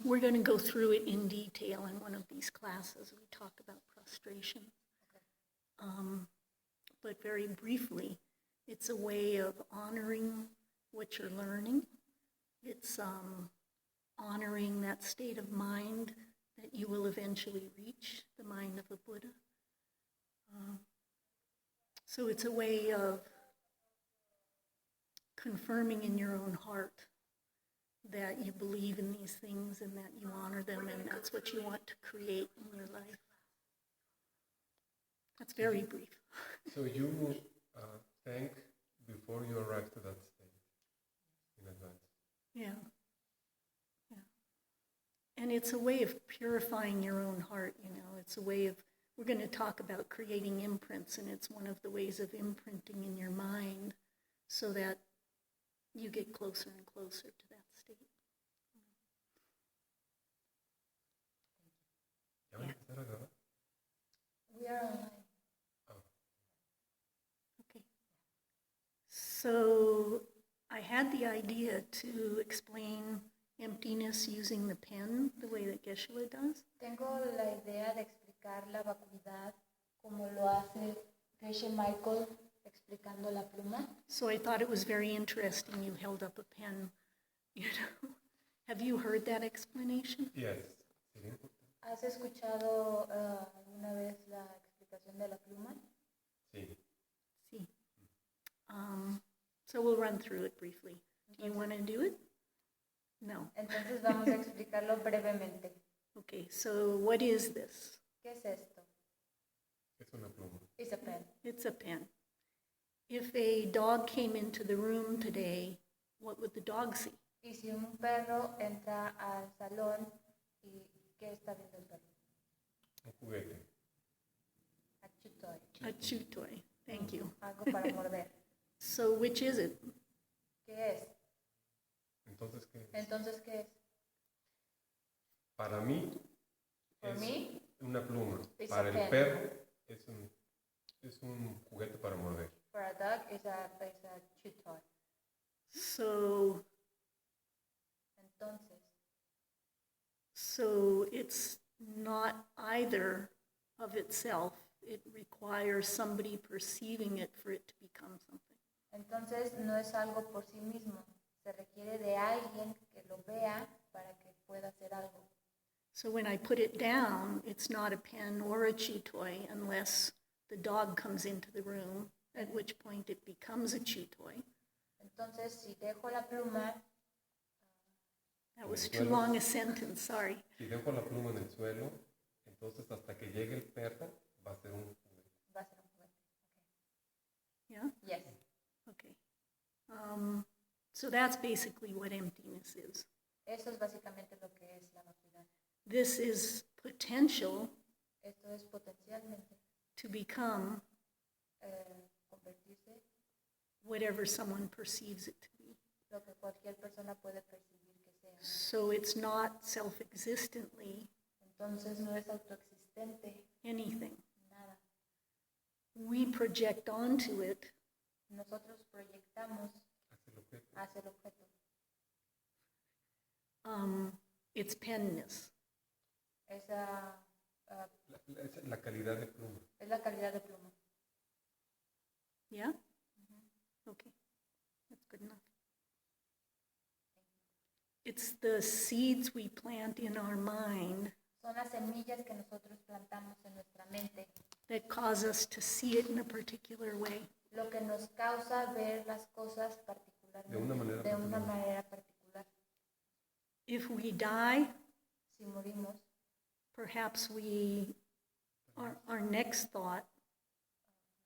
We're going to go through it in detail in one of these classes. We talk about prostration. But very briefly, it's a way of honoring what you're learning. It's honoring that state of mind that you will eventually reach, the mind of a Buddha. So it's a way of confirming in your own heart that you believe in these things and that you honor them, and that's what you want to create in your life. That's very brief. So you thank before you arrive to that state in advance. Yeah. And it's a way of purifying your own heart, you know. It's a way of, we're going to talk about creating imprints, and it's one of the ways of imprinting in your mind so that you get closer and closer to that state. Yeah. We are online. Okay. So I had the idea to explain emptiness using the pen, the way that Geshe does. Tengo la idea de explicar la vacuidad como lo hace Geshe Michael explicando la pluma. So I thought it was very interesting you held up a pen, you know. Have you heard that explanation? Yes. ¿Has escuchado alguna vez la explicación de la pluma? Sí. Sí. So we'll run through it briefly. Do you want to do it? No. Entonces vamos a explicarlo brevemente. Okay, so what is this? ¿Qué es esto? Es una pluma. It's a pen. It's a pen. If a dog came into the room today, what would the dog see? Y si un perro entra al salón, ¿y qué está viendo el perro? Un juguete. A chew toy. A chew toy. Thank you. Algo para morder. So which is it? ¿Qué es? Entonces, ¿qué es? ¿Qué es? Para mí, For es me, una pluma. it's Para a el pen. perro, es un juguete para morder. For a dog, it's a chew toy. So it's not either of itself. It requires somebody perceiving it for it to become something. Entonces no es algo por sí mismo. Se requiere de alguien que lo vea para que pueda hacer algo. So when I put it down, it's not a pen or a chew toy unless the dog comes into the room, at which point it becomes a chew toy. Entonces, si dejo la pluma, That was too long a sentence, sorry. Si dejo la pluma en el suelo, entonces hasta que llegue el perro va a ser un juguete. va a ser un juguete. Yeah? Yes. Okay. So that's basically what emptiness is. Eso es básicamente lo que es la vacuidad. This is potential Esto es potencialmente to become convertirse whatever someone perceives it to be. lo que cualquier persona puede percibir que sea. So it's not self-existently Entonces no es autoexistente anything. nada. We project onto it Nosotros proyectamos hacia el objeto its penness. esa La calidad de pluma. es la calidad de pluma. Yeah? Okay. That's good enough. It's the seeds we plant in our mind Son las semillas que nosotros plantamos en nuestra mente, that cause us to see it in a particular way. lo que nos causa ver las cosas particularmente, De una manera particular. If we die, Si morimos, perhaps our next thought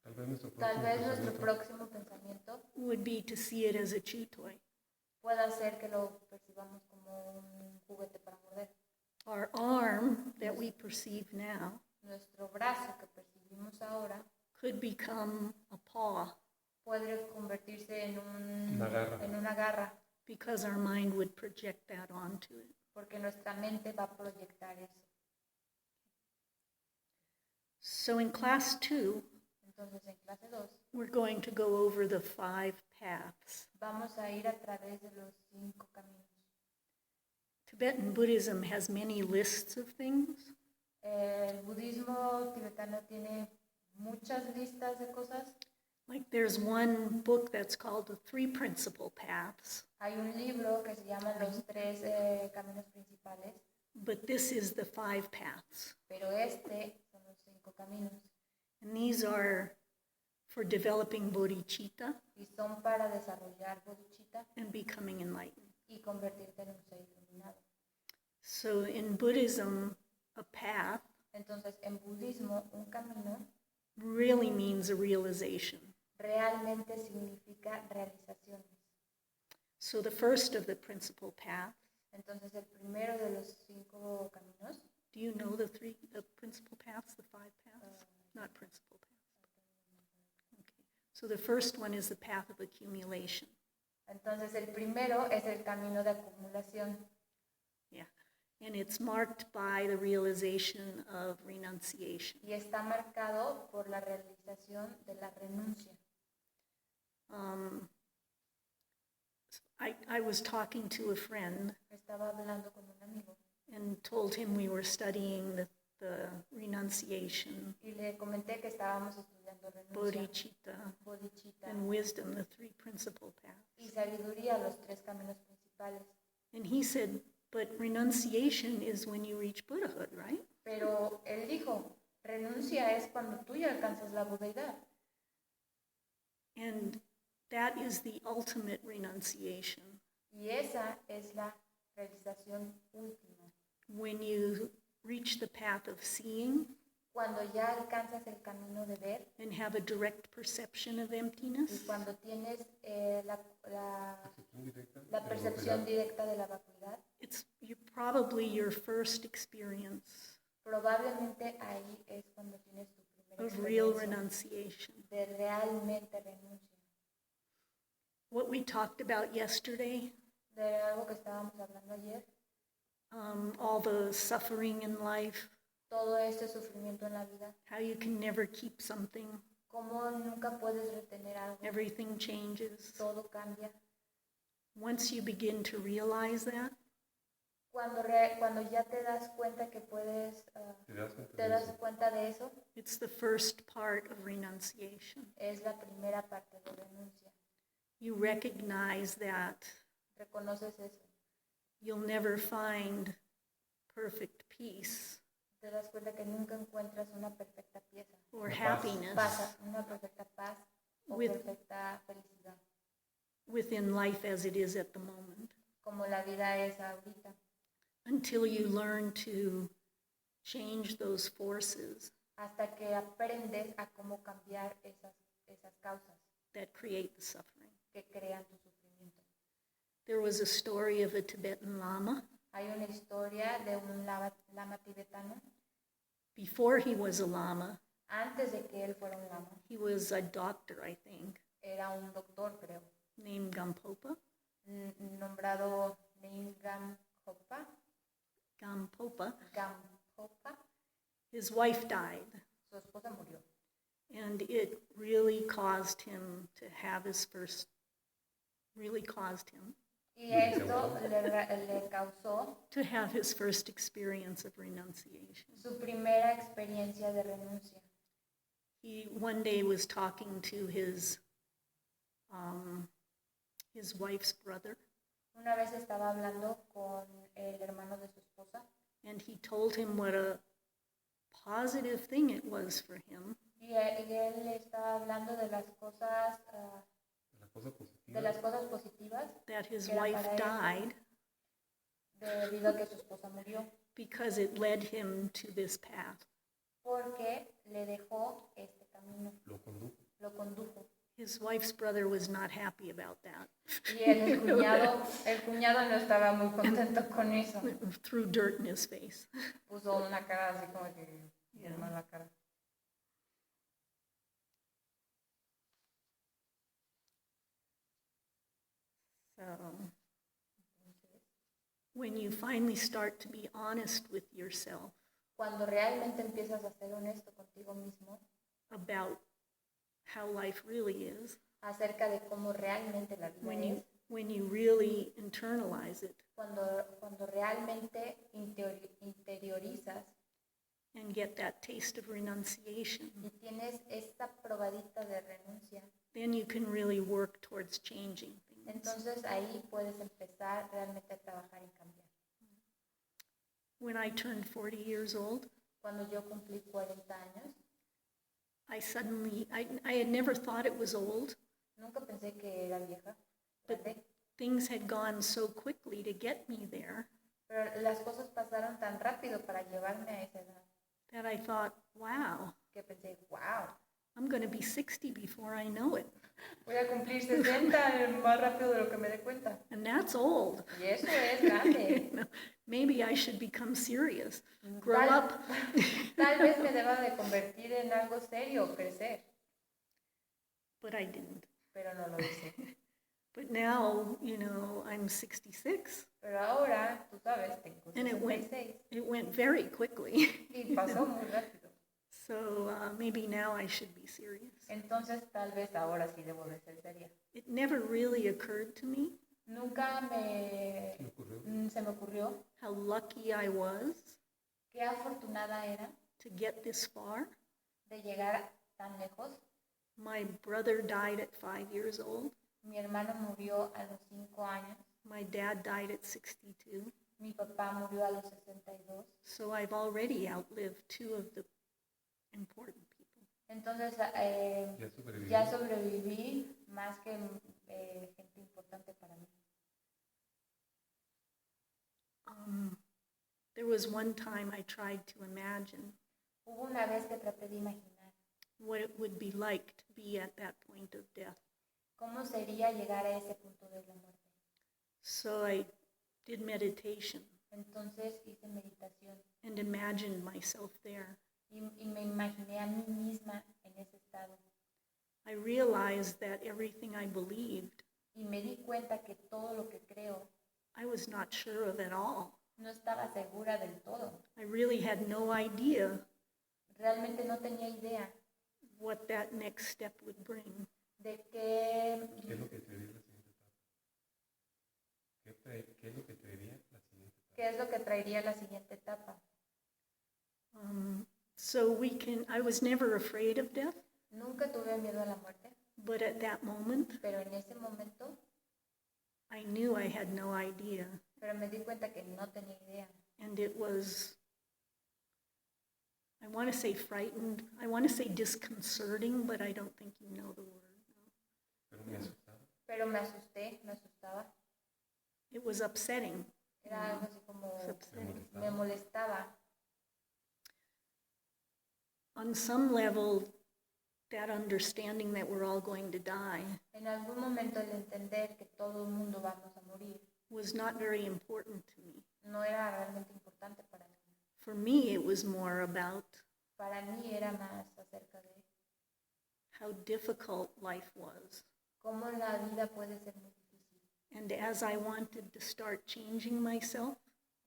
Tal vez nuestro próximo pensamiento would be to see it as a chew toy. pueda ser que lo percibamos como un juguete para morder. Our arm that we perceive now Nuestro brazo que percibimos ahora could become a paw puede convertirse en Una una garra, because our mind would project that onto it. porque nuestra mente va a proyectar eso. So in class 2, Entonces, en clase 2 we're going to go over the 5 paths vamos a ir a través de los 5 caminos Tibetan Buddhism has many lists of things. El budismo tibetano tiene muchas listas de cosas. Like there's one book that's called The Three Principal Paths, Hay un libro que se llama Los Tres Caminos Principales, but this is the 5 paths. pero este son los 5 caminos And these are for developing bodhicitta y son para desarrollar bodhicitta and becoming enlightened. y convertirte en un ser iluminado. So in Buddhism, a path Entonces, en budismo, un camino really means a realization. realmente significa realizaciones. So the first of the principal paths, Entonces, el primero de los 5 caminos, do you know the principal paths, the 5 paths? Not principal paths. Okay. So the first one is the path of accumulation. entonces el primero es el camino de acumulación. Yeah. And it's marked by the realization of renunciation. Y está marcado por la realización de la renuncia. I was talking to a friend Estaba hablando con un amigo and told him we were studying the renunciation, y le comenté que estábamos estudiando renuncia, bodhicitta, bodhicitta and wisdom, the 3 principal paths. y sabiduría, los 3 caminos principales. And he said, but renunciation is when you reach Buddhahood, right? Pero él dijo, renuncia es cuando tú ya alcanzas la budeidad. And that is the ultimate renunciation. Y esa es la realización última. When you reach the path of seeing Cuando ya alcanzas el camino de ver and have a direct perception of y emptiness, cuando tienes la Percepción directa. la percepción directa de la vacuidad, it's probably your first experience probablemente ahí es cuando tienes tu primera of real experiencia renunciation. de realmente renuncia. What we talked about yesterday, De algo que estábamos hablando ayer, all the suffering in life, todo este sufrimiento en la vida, how you can never keep something, cómo nunca puedes retener algo, everything changes. todo cambia. Once you begin to realize that, Cuando ya te das cuenta que puedes, Te das cuenta de eso. it's the first part of renunciation. es la primera parte de renuncia. You recognize that Reconoces eso, you'll never find perfect peace te das cuenta que nunca encuentras una perfecta pieza, or La paz. happiness una perfecta paz o With- perfecta felicidad, within life as it is at the moment, como la vida es ahorita, until you learn to change those forces hasta que aprendes a cómo cambiar esas causas that create the suffering. que crean tu sufrimiento. There was a story of a Tibetan Lama. Hay una historia de un lama tibetano. Before he was a Lama, Antes de que él fuera un lama, he was a doctor, I think, era un doctor, creo, named Gampopa. nombrado Neingam Hopa. Gampopa. Gampopa. His wife died, Su esposa murió. and it really caused him to have his first, Y esto le causó to have his first experience of renunciation. su primera experiencia de renuncia. He one day was talking to his wife's brother, Una vez estaba hablando con el hermano de su esposa and he told him what a positive thing it was for him y él le estaba hablando de las cosas positivas that his que eran wife para él, died debido a que su esposa murió, because it led him to this path. porque le dejó este camino, Lo condujo. lo condujo. His wife's brother was not happy about that. Y el cuñado no estaba muy contento con eso. Threw dirt in his face. Puso una cara así como que Yeah. mala cara. So when you finally start to be honest with yourself Cuando realmente empiezas a ser honesto contigo mismo about how life really is, acerca de cómo realmente la vida es, when you really and internalize it cuando realmente interiorizas and get that taste of renunciation, y tienes esta probadita de renuncia, then you can really work towards changing things. entonces ahí puedes empezar realmente a trabajar y cambiar. When I turned 40 years old, Cuando yo cumplí 40 años, I had never thought it was old, nunca pensé que era vieja, but grande, things had gone so quickly to get me there pero las cosas pasaron tan rápido para llevarme a esa edad that I thought, wow, que pensé, wow, I'm going to be 60 before I know it. voy a cumplir 60 más rápido de lo que me dé cuenta. And that's old. Y eso es grande. You know, maybe I should become serious, grow Tal- up. Tal vez me deba de convertir en algo serio, crecer, But I didn't. pero no lo hice. But now, you know, I'm 66, Pero ahora, tú sabes, tengo and it 66 went very quickly. y pasó muy rápido. So maybe now I should be serious. Entonces, tal vez ahora sí debo de ser seria. It never really occurred to me Nunca se me ocurrió how lucky I was qué afortunada era to get this far. de llegar tan lejos. My brother died at 5 years old. Mi hermano murió a los 5 años. My dad died at 62. Mi papá murió a los 62. So I've already outlived two of the important people. Entonces, Ya sobreviví. ya sobreviví más que gente importante para mí. There was one time I tried to imagine Hubo una vez que traté de imaginar what it would be like to be at that point of death. cómo sería llegar a ese punto de la muerte. So I did meditation Entonces hice meditación and imagined myself there. y me imaginé a mí misma en ese estado. I realized that everything I believed, Y me di cuenta que todo lo que creo I was not sure of at all. no estaba segura del todo. I really had no idea Realmente no tenía idea what that next step would bring. de qué, ¿Qué es lo que traería la siguiente etapa? ¿Qué es lo que traería la siguiente etapa? qué es lo que traería la siguiente etapa. I was never afraid of death, Nunca tuve miedo a la muerte, but at that moment, pero en ese momento, I knew I had no idea. pero me di cuenta que no tenía idea. And it was, I want to say frightened, I want to say disconcerting, but I don't think you know the word. Pero me asustaba. Pero me asusté, me asustaba. It was upsetting. Era algo así como It's upsetting. me molestaba. On some level, that understanding that we're all going to die En algún momento el entender que todo el mundo vamos a morir was not very important to me. no era realmente importante para mí. For me, it was more about Para mí era más acerca de how difficult life was. cómo la vida puede ser muy difícil. And as I wanted to start changing myself,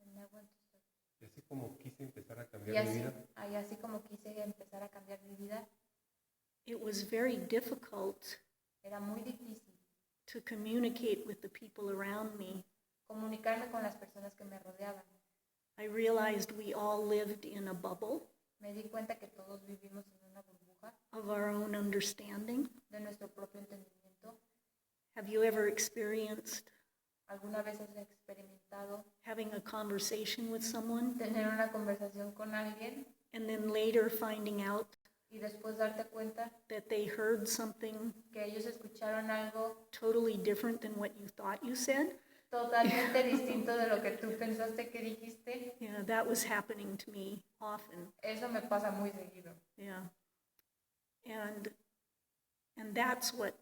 And I want to start. Y así como quise empezar a Y cambiar mi así, vida, y así como quise empezar a cambiar mi vida, it was very difficult era muy difícil to communicate with the people around me. comunicarme con las personas que me rodeaban. I realized we all lived in a bubble Me di cuenta que todos vivimos en una burbuja of our own understanding. de nuestro propio entendimiento. Have you ever experienced ¿Alguna vez has experimentado having a conversation with someone tener una conversación con alguien and then later finding out y después darte cuenta that they heard something que ellos escucharon algo totally different than what you thought you said? totalmente distinto de lo que tú pensaste que dijiste? Yeah, that was happening to me often. Eso me pasa muy seguido. Yeah. And that's what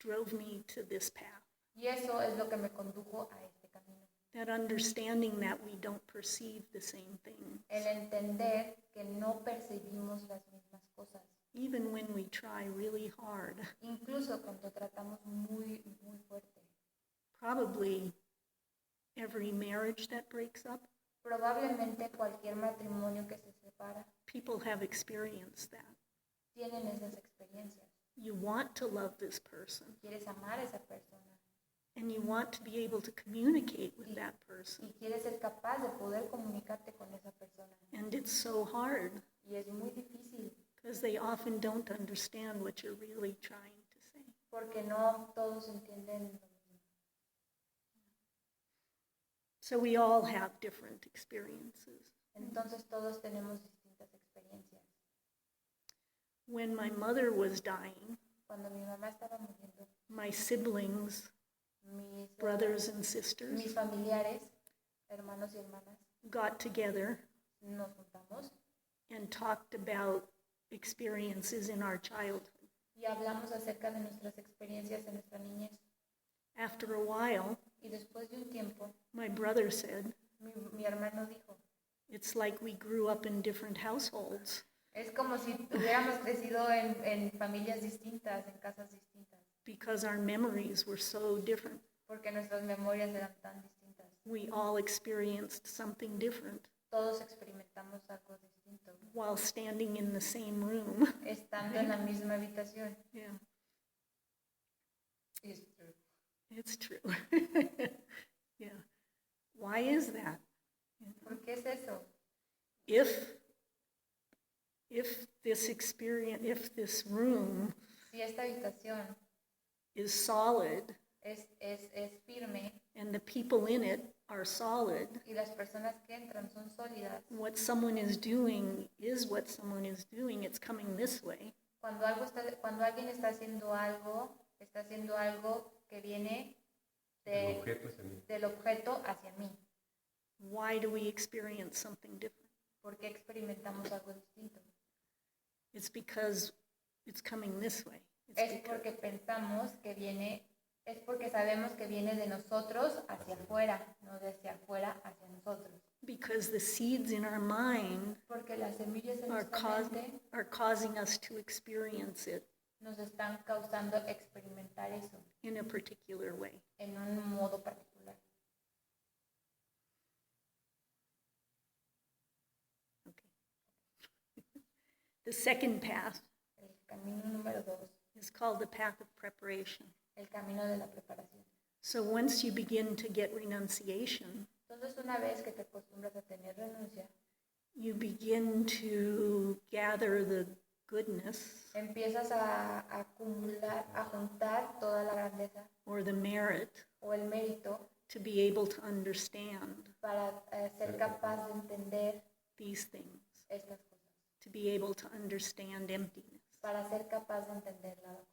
drove me to this path. Y eso es lo que me condujo a este camino. That understanding that we don't perceive the same thing, El entender que no percibimos las mismas cosas. even when we try really hard. Incluso cuando tratamos muy, muy fuerte. Probably every marriage that breaks up, Probablemente cualquier matrimonio que se separa people have experienced that. tienen esas experiencias. You want to love this person, Quieres amar a esa persona, And you want to be able to communicate with that person. y quieres ser capaz de poder comunicarte con esa persona. And it's so hard Y es muy difícil because they often don't understand what you're really trying to say. porque no todos entienden lo mismo. So we all have different experiences. Entonces todos tenemos distintas experiencias. When my mother was dying, Cuando mi mamá estaba muriendo, my siblings, mis, brothers and sisters, mis familiares, hermanos y hermanas, got together nos juntamos and talked about experiences in our childhood. y hablamos acerca de nuestras experiencias en nuestra niñez. After a while, Y después de un tiempo, my brother said, mi hermano dijo, it's like we grew up in different households es como si hubiéramos crecido en familias distintas, en casas distintas, because our memories were so different. porque nuestras memorias eran tan distintas. We all experienced something different Todos experimentamos algo distinto, while standing in the same room. estando en la misma habitación. Yeah, It's true. it's true. Yeah. Why is that? ¿Por qué es eso? If this experience, if this room Si esta habitación is solid es firme and the people in it are solid, y las personas que entran son sólidas, what someone is doing is what someone is doing. It's coming this way. cuando alguien está haciendo algo que viene El objeto es el mismo. del objeto hacia mí. Why do we experience something different? ¿Por qué experimentamos algo distinto? It's because it's coming this way. It's Es because, porque sabemos que viene de nosotros hacia afuera, no de hacia afuera hacia nosotros. because the seeds in our mind Porque las semillas en are, nuestra mente are causing us to experience it nos están causando experimentar eso in a particular way. en un modo particular. Okay. The second path El camino número 2, is called the path of preparation. el camino de la preparación. So once you begin to get renunciation, Entonces, una vez que te acostumbras a tener renuncia, you begin to gather the goodness empiezas a acumular, a juntar toda la grandeza or the merit o el mérito to be able to understand para ser capaz de entender these things, estas cosas, to be able to understand emptiness. para ser capaz de entender la vacuidad.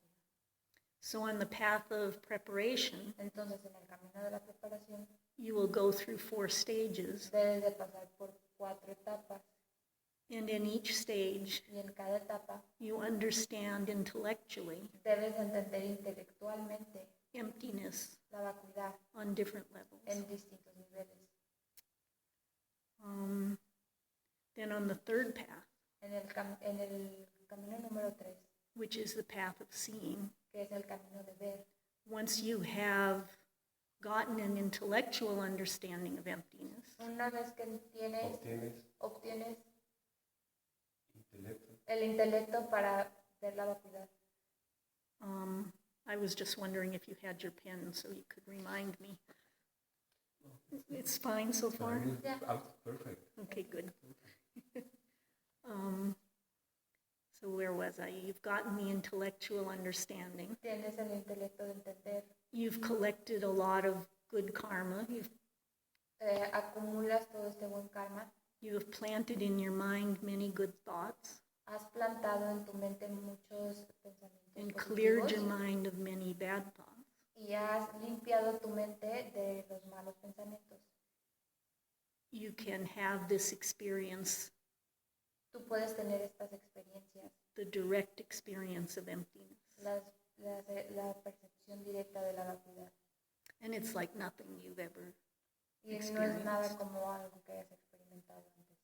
So on the path of preparation, Entonces, en el camino de la preparación, you will go through 4 stages, debes de pasar por 4 etapas and in each stage, y en cada etapa you understand intellectually debes de entender intelectualmente emptiness la vacuidad on different levels. en distintos niveles. Then on the third path, En el camino número 3, which is the path of seeing, que es el camino de ver, once you have gotten an intellectual understanding of emptiness, una vez que obtienes Intelecto. el intelecto para ver la vacuidad. I was just wondering if you had your pen so you could remind me. It's fine so far? Yeah. Perfect. Okay, good. So where was I? You've gotten the intellectual understanding. Tienes el intelecto de entender. You've collected a lot of good karma. Acumulas todo este buen karma. You have planted in your mind many good thoughts Has plantado en tu mente muchos pensamientos and cleared your positivos mind of many bad thoughts. y has limpiado tu mente de los malos pensamientos. You can have this experience, Tú puedes tener estas experiencias, the direct experience of emptiness. la percepción directa de la vacuidad. And it's like nothing you've ever Y no es nada experienced. como algo que hayas experimentado antes.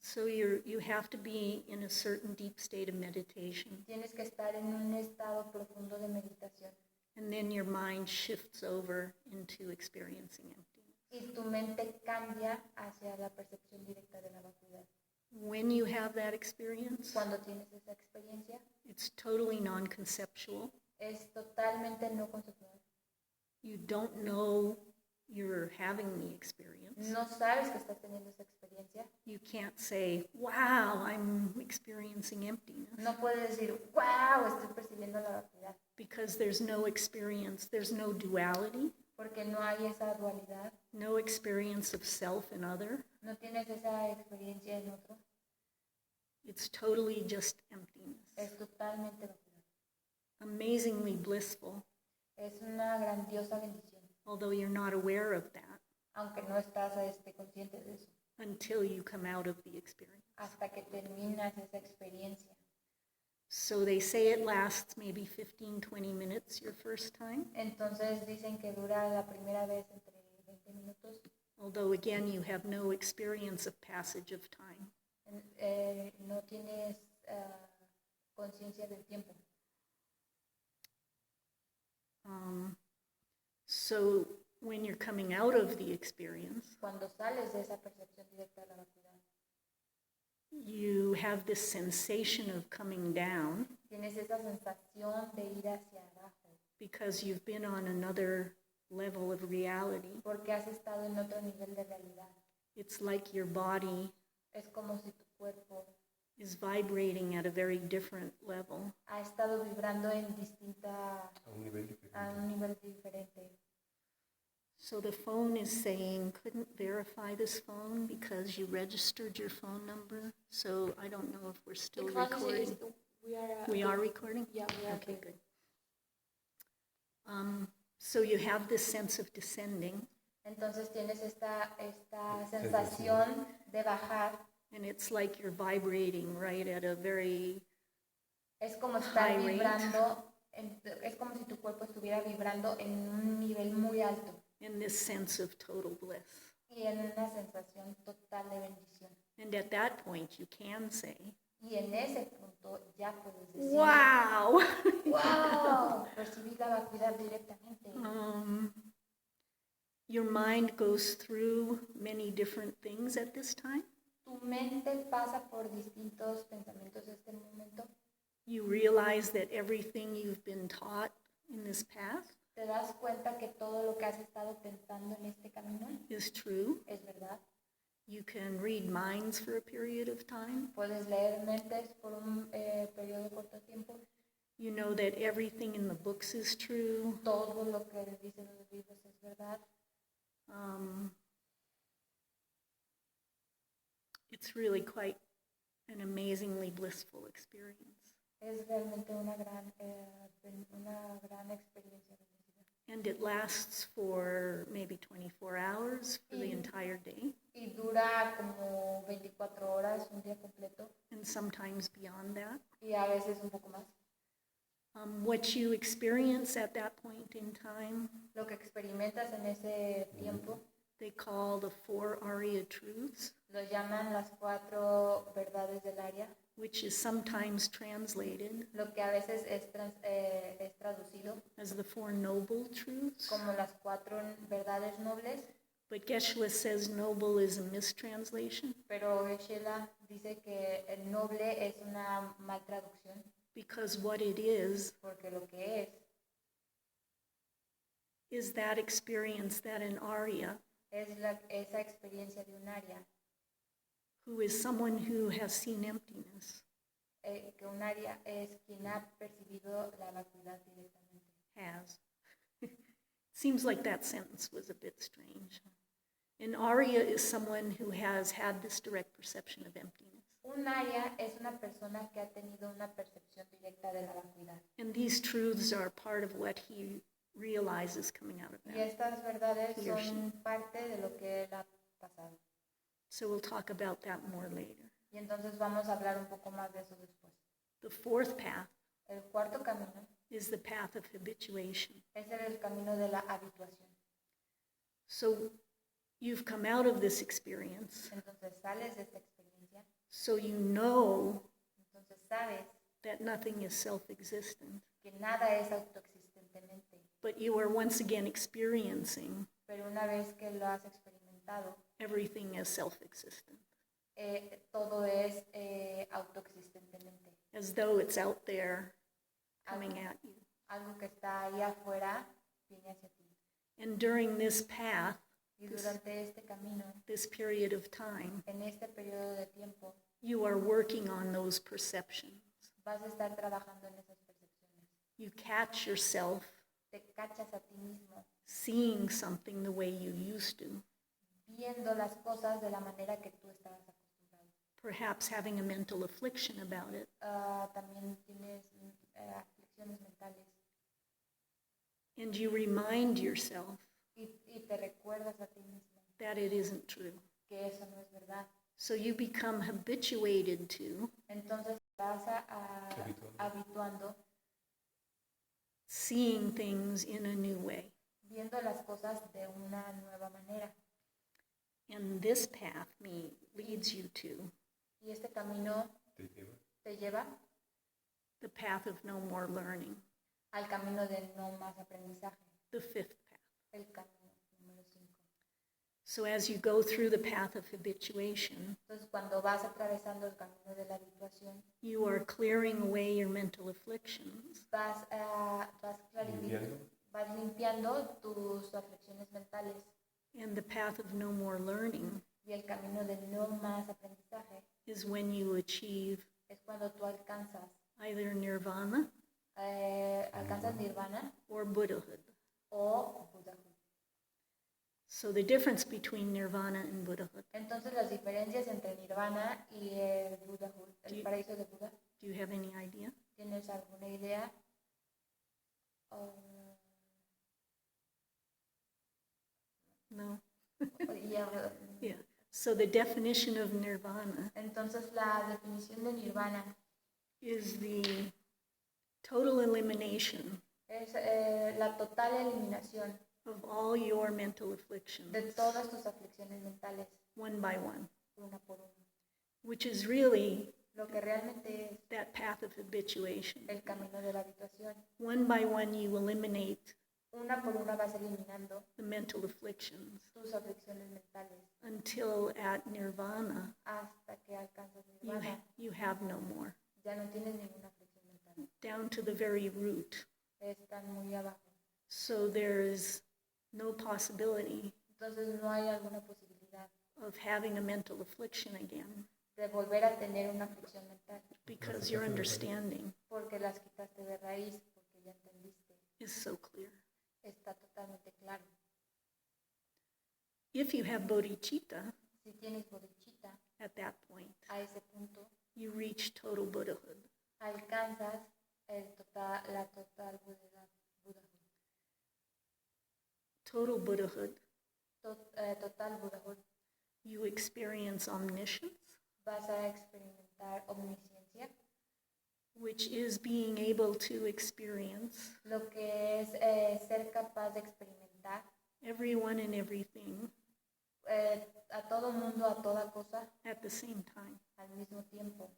So you have to be in a certain deep state of meditation, Tienes que estar en un estado profundo de meditación and then your mind shifts over into experiencing emptiness. y tu mente cambia hacia la percepción directa de la vacuidad. When you have that experience, Cuando tienes esa experiencia, it's totally non-conceptual. es totalmente no conceptual. You don't know you're having the experience. No sabes que estás teniendo esa experiencia. You can't say, wow, I'm experiencing emptiness. No puedes decir, wow, estoy percibiendo la vacuidad. Because there's no experience, there's no duality, Porque no hay esa dualidad. no experience of self and other. No tienes esa experiencia en otro. It's totally just emptiness. Es totalmente vacuidad. Amazingly blissful, Es una grandiosa bendición. although you're not aware of that Aunque no estás consciente de eso. until you come out of the experience. Hasta que terminas esa experiencia. So they say it lasts maybe 15, 20 minutes your first time, Entonces dicen que dura la primera vez entre 20 minutos. although again you have no experience of passage of time. No tienes conciencia del tiempo. So when you're coming out of the experience, Cuando sales de esa percepción directa de la vacuidad, you have this sensation of coming down tienes esa sensación de ir hacia abajo, because you've been on another level of reality. porque has estado en otro nivel de realidad. It's like your body Es como si tu cuerpo is vibrating at a very different level. ha estado vibrando en A un nivel diferente. a un nivel diferente. So the phone is saying, couldn't verify this phone because you registered your phone number. So I don't know if we're still recording. We are recording? Yeah, we are. Okay, good. So you have this sense of descending, Entonces tienes esta sensación de bajar. and it's like you're vibrating right at a very Es como estar high rate. vibrando, es como si tu cuerpo estuviera vibrando en un nivel muy alto in this sense of total bliss. y en una sensación total de bendición. And at that point, you can say, Y en ese punto ya puedes decir, wow! ¡wow! Percibí la vacuidad directamente. Your mind goes through many different things at this time. Tu mente pasa por distintos pensamientos en este momento. You realize that everything you've been taught in this path Te das cuenta que todo lo que has estado pensando en este camino is true. es verdad. You can read minds for a period of time. Puedes leer mentes por un periodo corto de tiempo. You know that everything in the books is true. Todo lo que dicen los libros es verdad. It's really quite an amazingly blissful experience. Es realmente una gran experiencia bendecida. And it lasts for maybe 24 hours for the entire day, Y dura como 24 horas, un día completo, and sometimes beyond that. y a veces un poco más. What you experience at that point in time, Lo que experimentas en ese tiempo they call the 4 Arya truths, lo llaman las 4 verdades del área, which is sometimes translated lo que a veces es traducido as the 4 noble truths. como las 4 verdades nobles, But Geshe says noble is a mistranslation pero Geshe dice que el noble es una mal traducción, because what it is porque lo que is that experience that an Arya, es esa experiencia de un área, who is someone who has seen emptiness, que un área es quien ha percibido la vacuidad directamente. has. Seems like that sentence was a bit strange. An Arya is someone who has had this direct perception of emptiness. Un área es una persona que ha tenido una percepción directa de la vacuidad. And these truths are part of what he realizes coming out of Y that. estas verdades He or she. son parte de lo que él ha pasado. So we'll talk about that more later. Y entonces vamos a hablar un poco más de eso después. The fourth path El cuarto camino is the path of habituation. es el camino de la habituación. So you've come out of this experience, Entonces sales de esta experiencia, so you know entonces sabes that nothing is self-existent, que nada es autoexistentemente, but you are once again experiencing pero una vez que lo has experimentado, everything as self-existent, todo es autoexistentemente. as though it's out there coming at you. Algo que está ahí afuera viene hacia ti. And during this path, Y durante este camino, this period of time, en este periodo de tiempo, you are working on those perceptions. vas a estar trabajando en esas percepciones. You catch yourself Te cachas a ti mismo, seeing something the way you used to, viendo las cosas de la manera que tú estabas acostumbrado. perhaps having a mental affliction about it. También tienes aflicciones mentales. And you remind yourself Y te recuerdas a ti mismo that it isn't true. que eso no es verdad. So you become habituated to Entonces vas habituando, seeing things in a new way. viendo las cosas de una nueva manera. And this path leads you to Y este camino te lleva the path of no more learning, al camino de no más aprendizaje, the fifth path. el camino número 5. So as you go through the path of habituation, Entonces cuando vas atravesando el camino de la habituación, you are clearing away your mental afflictions, vas limpiando tus aflicciones mentales. and the path of no more learning Y el camino de no más aprendizaje is when you achieve es cuando tú alcanzas either nirvana or Buddhahood. o Buddhahood. So the difference between nirvana and Buddhahood, Entonces las diferencias entre nirvana y el Buddhahood, el paraíso de Buda, do you have any idea? ¿tienes alguna idea? No? Yeah. Yeah. So the definition of nirvana Entonces la definición de nirvana is the total elimination es la total eliminación of all your mental afflictions, de todas tus aflicciones mentales, one by one, una por una. which is really Lo que realmente es that path of habituation. el camino de la habituación. One by one, you eliminate Una por una vas eliminando the mental afflictions tus aflicciones mentales until at nirvana, hasta que alcanzas nirvana. you have no more, Ya no tienes ninguna aflicción mental. down to the very root. Están muy abajo. So there's no possibility Entonces no hay alguna posibilidad of having a mental affliction again de volver a tener una aflicción mental because your understanding porque las quitaste de raíz, porque ya entendiste. is so clear. Está totalmente claro. If you have bodhicitta, Si tienes bodhicitta, at that point, a ese punto you reach total Buddhahood. alcanzas la total Buddhahood. Total Buddhahood, Total Buddhahood. you experience omniscience, Vas a experimentar omnisciencia, which is being able to experience lo que es ser capaz de experimentar everyone and everything a todo mundo, a toda cosa, at the same time. al mismo tiempo.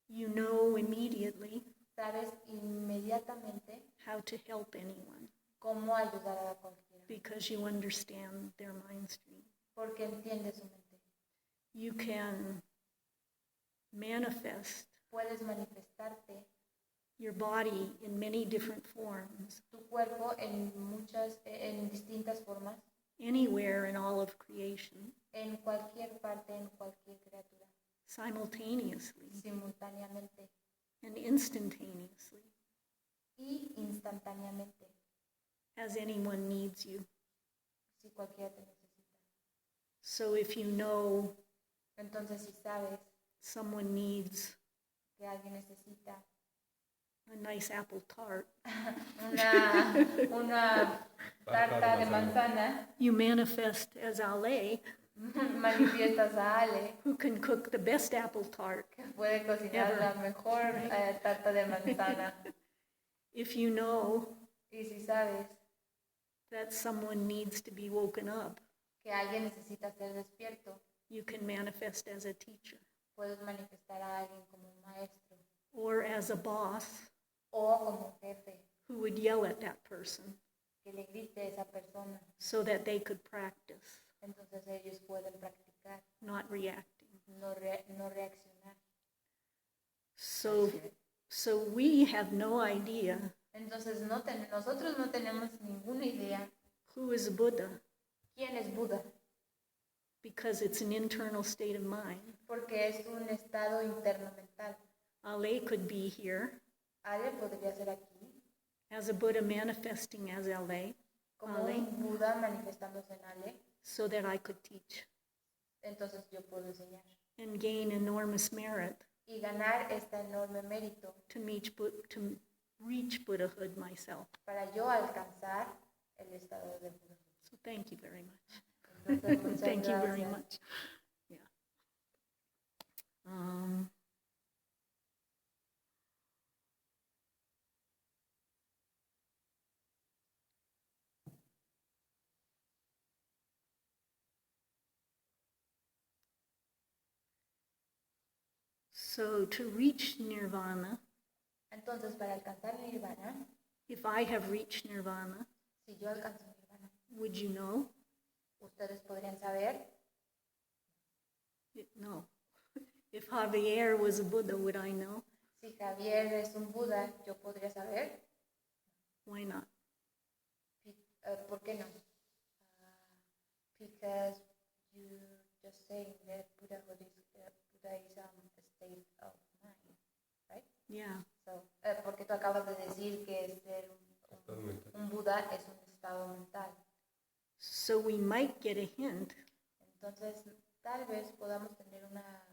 You know immediately Sabes inmediatamente how to help anyone cómo ayudar a cualquiera, because you understand their mind stream. porque entiendes su mente. You can manifest Puedes manifestarte your body in many different forms, tu cuerpo en distintas formas, anywhere in all of creation, en cualquier parte, en cualquier criatura, simultaneously simultáneamente and instantaneously, y instantáneamente, as anyone needs you. si cualquiera te necesita. So if you know Entonces, si sabes someone needs que alguien necesita a nice apple tart, una tarta de manzana, you manifest as Ale, manifiestas a Ale, who can cook the best apple tart. que puede cocinar la mejor tarta de manzana. If you know Y si sabes that someone needs to be woken up, que alguien necesita ser despierto, you can manifest as a teacher puedes manifestar a alguien como un maestro or as a boss o como un jefe who would yell at that person que le grite a esa persona. so that they could practice Entonces ellos pueden practicar, not reacting. no reaccionar. So we have no idea Entonces nosotros no tenemos ninguna idea Who is a Buddha? ¿Quién es Buda? Because it's an internal state of mind. Porque es un estado interno mental. Ale could be here Ale podría ser aquí, as a Buddha manifesting as Ale, como un Buda manifestándose en Ale. so that I could teach Entonces yo puedo enseñar. and gain enormous merit Y ganar este enorme mérito to reach Buddhahood myself. para yo alcanzar el estado de Buda. So thank you very much. Entonces, muchas Thank you very gracias. much. Yeah. So to reach nirvana, Entonces, para alcanzar nirvana, if I have reached nirvana, si yo alcanzo nirvana, would you know? ustedes podrían saber. No. If Javier was a Buddha, would I know? Si Javier es un Buda, yo podría saber. Why not? ¿Por qué no? Because you just saying that Buddhahood is a state of mind, right? Yeah. So, porque tú acabas de decir que ser un Buda es un estado mental. So we might get a hint Entonces, tal vez podamos tener una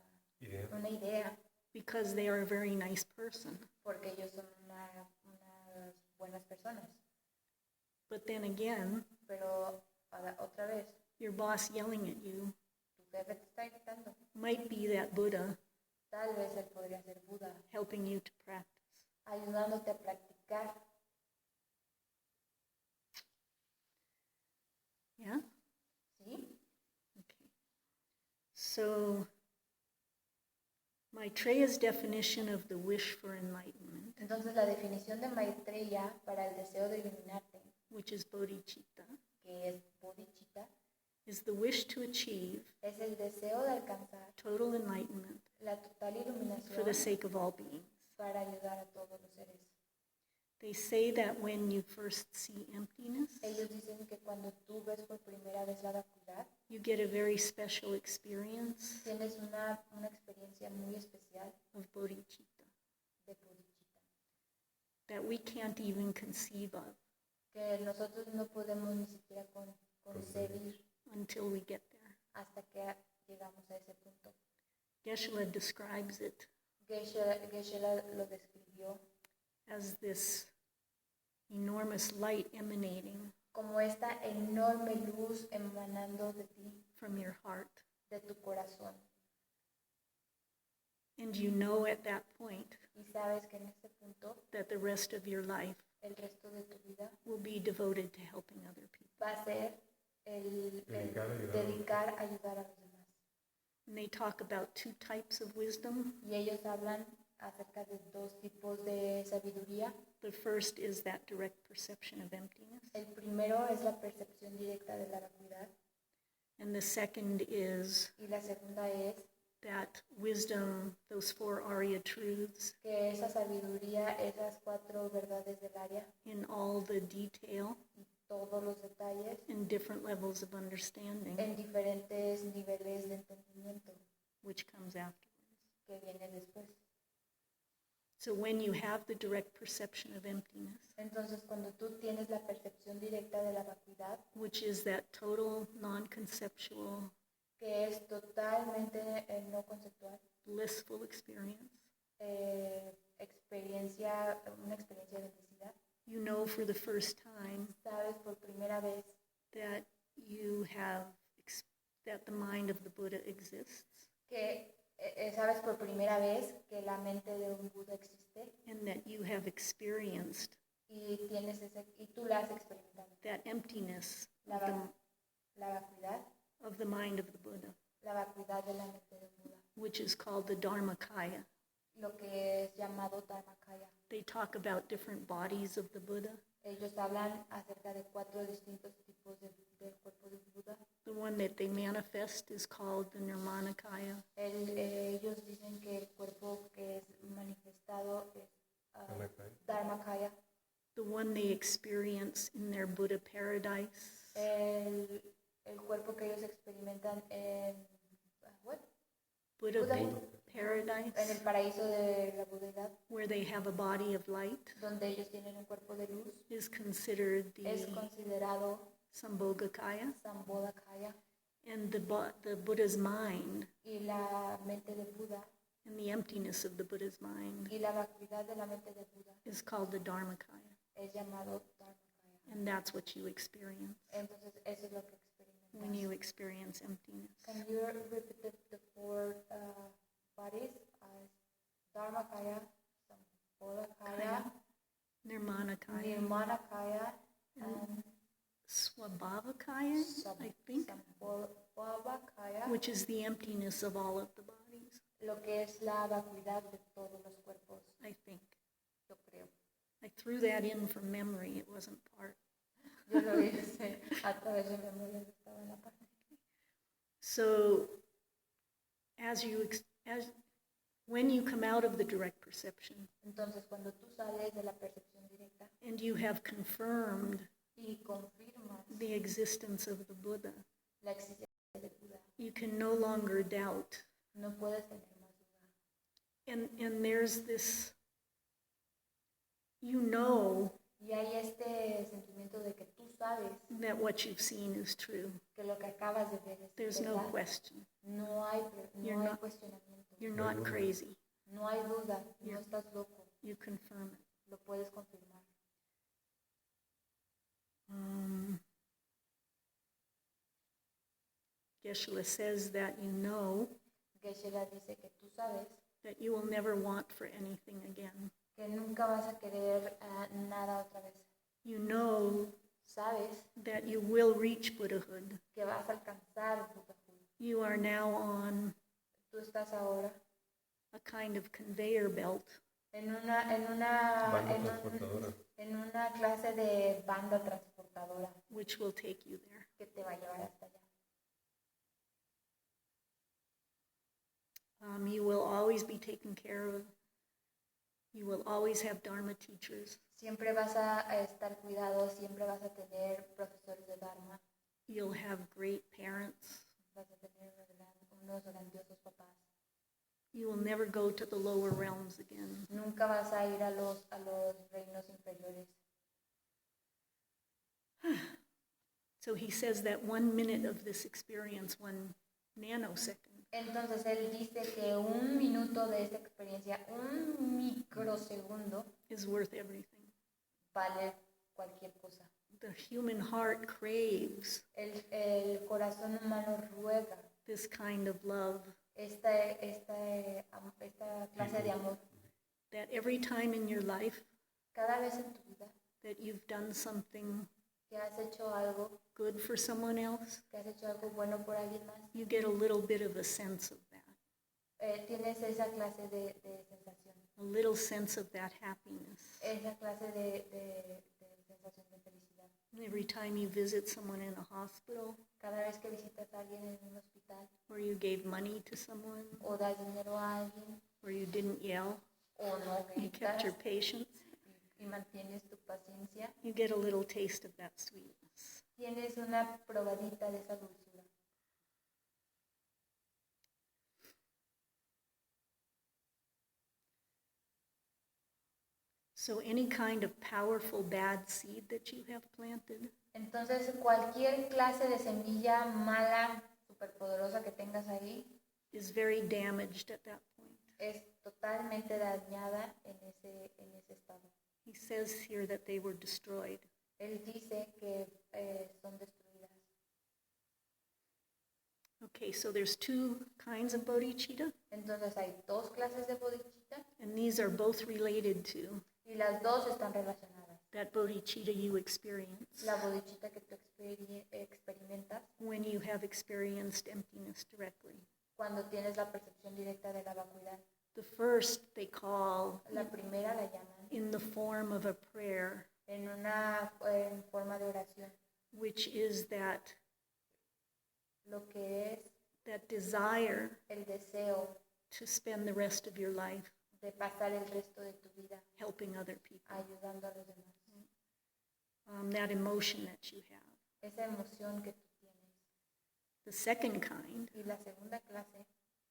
idea, because they are a very nice person. porque ellos son unas buenas personas. But then again, Pero otra vez, your boss yelling at you tu jefe te está gritando. might be that Buddha Tal vez él podría ser Buda, helping you to practice. ayudándote a practicar. Yeah? ¿Sí? Okay. So Maitreya's definition of the wish for enlightenment, Entonces, la definición de Maitreya para el deseo de iluminarte, which is bodhicitta, que es bodhicitta, is the wish to achieve es el deseo de alcanzar total enlightenment la total for iluminación the sake of all beings. para ayudar a todos los seres. They say that when you first see emptiness, Ellos dicen que cuando tú ves por primera vez la vacuidad, you get a very special experience tienes una experiencia muy especial of bodhicitta de bodhicitta, that we can't even conceive of que nosotros no podemos ni siquiera concebir until we get there. hasta que llegamos a ese punto. Geshe describes it Geshe lo describió as this enormous light emanating como esta enorme luz emanando de ti, from your heart. de tu corazón. And you know at that point Y sabes que en este punto that the rest of your life el resto de tu vida will be devoted to helping other people. va a ser el Dedicar dedicar a a ayudar. ayudar a los demás. And they talk about two types of wisdom. Y ellos hablan acerca de dos tipos de sabiduría. The first is that direct perception of emptiness. El primero es la percepción directa de la vacuidad And the second is y la segunda es that wisdom, those four Arya truths, que esa sabiduría, esas 4 verdades del área in all the detail y todos los detalles and different levels of understanding, en diferentes niveles de entendimiento which comes afterwards. que viene después. So when you have the direct perception of emptiness, Entonces, cuando tú tienes la percepción directa de la vacuidad, which is that total non-conceptual, que es totalmente no conceptual, blissful experience, una experiencia bendecida, you know for the first time sabes por primera vez that you have, that the mind of the Buddha exists, que sabes por primera vez que la mente de un Buda existe and that you have experienced y tú la has experimentado. that emptiness La, of la vacuidad, the mind of the Buddha, la vacuidad de la mente de un Buda, which is called the Dharmakaya. lo que es llamado Dharmakaya. They talk about different bodies of the Buddha. Ellos hablan acerca de 4 distintos tipos del cuerpo del Buda. The one that they manifest is called the Nirmanakaya. Ellos dicen que el cuerpo que es manifestado es Dharmakaya. The one they experience in their Buddha paradise el cuerpo que ellos experimentan en what? Buddha Buddha. pa- paradise, En el paraíso de la Budeidad, where they have a body of light, donde ellos tienen un cuerpo de luz, is considered es the considerado Sambhogakaya, Sambodhakaya, and the Buddha's mind y la mente de Buda and the emptiness of the Buddha's mind y la vacuidad de la mente de Buda is called the Dharmakaya, es llamado Dharmakaya. and that's what you experience Entonces eso es lo que when experimentas. you experience emptiness. Can you repeat the four bodies as Dharmakaya, Sambodhakaya, Nirmanakaya, Nirmanakaya, and Swabhavakaya, I think, Sambodhakaya, which is the emptiness of all of the bodies, lo que es la vacuidad de todos los cuerpos, I think. yo creo. I threw that in from memory, it wasn't part. Yo lo hice a través de memoria, estaba en la parte. So, when you come out of the direct perception Entonces, cuando tú sales de la percepción directa and you have confirmed y confirmas the existence of the Buddha, la existencia de Buda, you can no longer doubt. no puedes tener más duda. And there's this, you know Y hay este sentimiento de que tú sabes that what you've seen is true. que lo que acabas de ver es There's no verdad. question. No hay You're no hay not- cuestionamiento. You're not crazy. No hay duda. No You're- estás loco. You confirm it. Lo puedes confirmar. Geshe says that you know Geshe dice que tú sabes that you will never want for anything again. que nunca vas a querer nada otra vez. You know Sabes that you will reach Buddhahood. que vas a alcanzar Budahood. You are now on Tú estás ahora a kind of conveyor belt Banda transportadora. en una clase de banda transportadora which will take you there. que te va a llevar hasta allá. You will always be taken care of. You will always have Dharma teachers. Siempre vas a estar cuidado, siempre vas a tener profesores de Dharma, You'll have great parents. vas a tener unos grandiosos papás. You will never go to the lower realms again. Nunca vas a ir a los reinos inferiores. So he says that 1 minute of this experience, 1 nanosecond, Entonces él dice que un minuto de esta experiencia, un microsegundo, is worth everything. vale cualquier cosa. The human heart craves El corazón humano ruega this kind of love, esta clase de amor. that every time in your life Cada vez en tu vida that you've done something que has hecho algo, good for someone else, que has hecho algo bueno por alguien más, you get a little bit of a sense of that, tienes esa clase de sensación, a little sense of that happiness. esa clase de sensación de felicidad. Every time you visit someone in a hospital, Cada vez que visitas a alguien en un hospital or you gave money to someone, o das dinero a alguien or you didn't yell, o no you kept gritas your patience, y mantienes tu paciencia, you get a little taste of that sweetness. tienes una probadita de esa dulzura. So any kind of powerful bad seed that you have planted Entonces, cualquier clase de semilla mala, superpoderosa que tengas ahí, is very damaged at that point. es totalmente dañada en ese estado. He says here that they were destroyed. Él dice que son destruidas. Okay, so there's 2 kinds of bodhicitta, Entonces, hay dos clases de bodhicitta and these are both related to y las dos están relacionadas. that bodhicitta you experience La bodhicitta que tú experimentas when you have experienced emptiness directly. cuando tienes la percepción directa de la vacuidad. The first they call La primera la llaman in the form of a prayer, en forma de oración, which is that lo que es desire el deseo to spend the rest of your life de pasar el resto de tu vida helping other people, ayudando a los demás. that emotion that you have. esa emoción que tú tienes. The second kind Y la segunda clase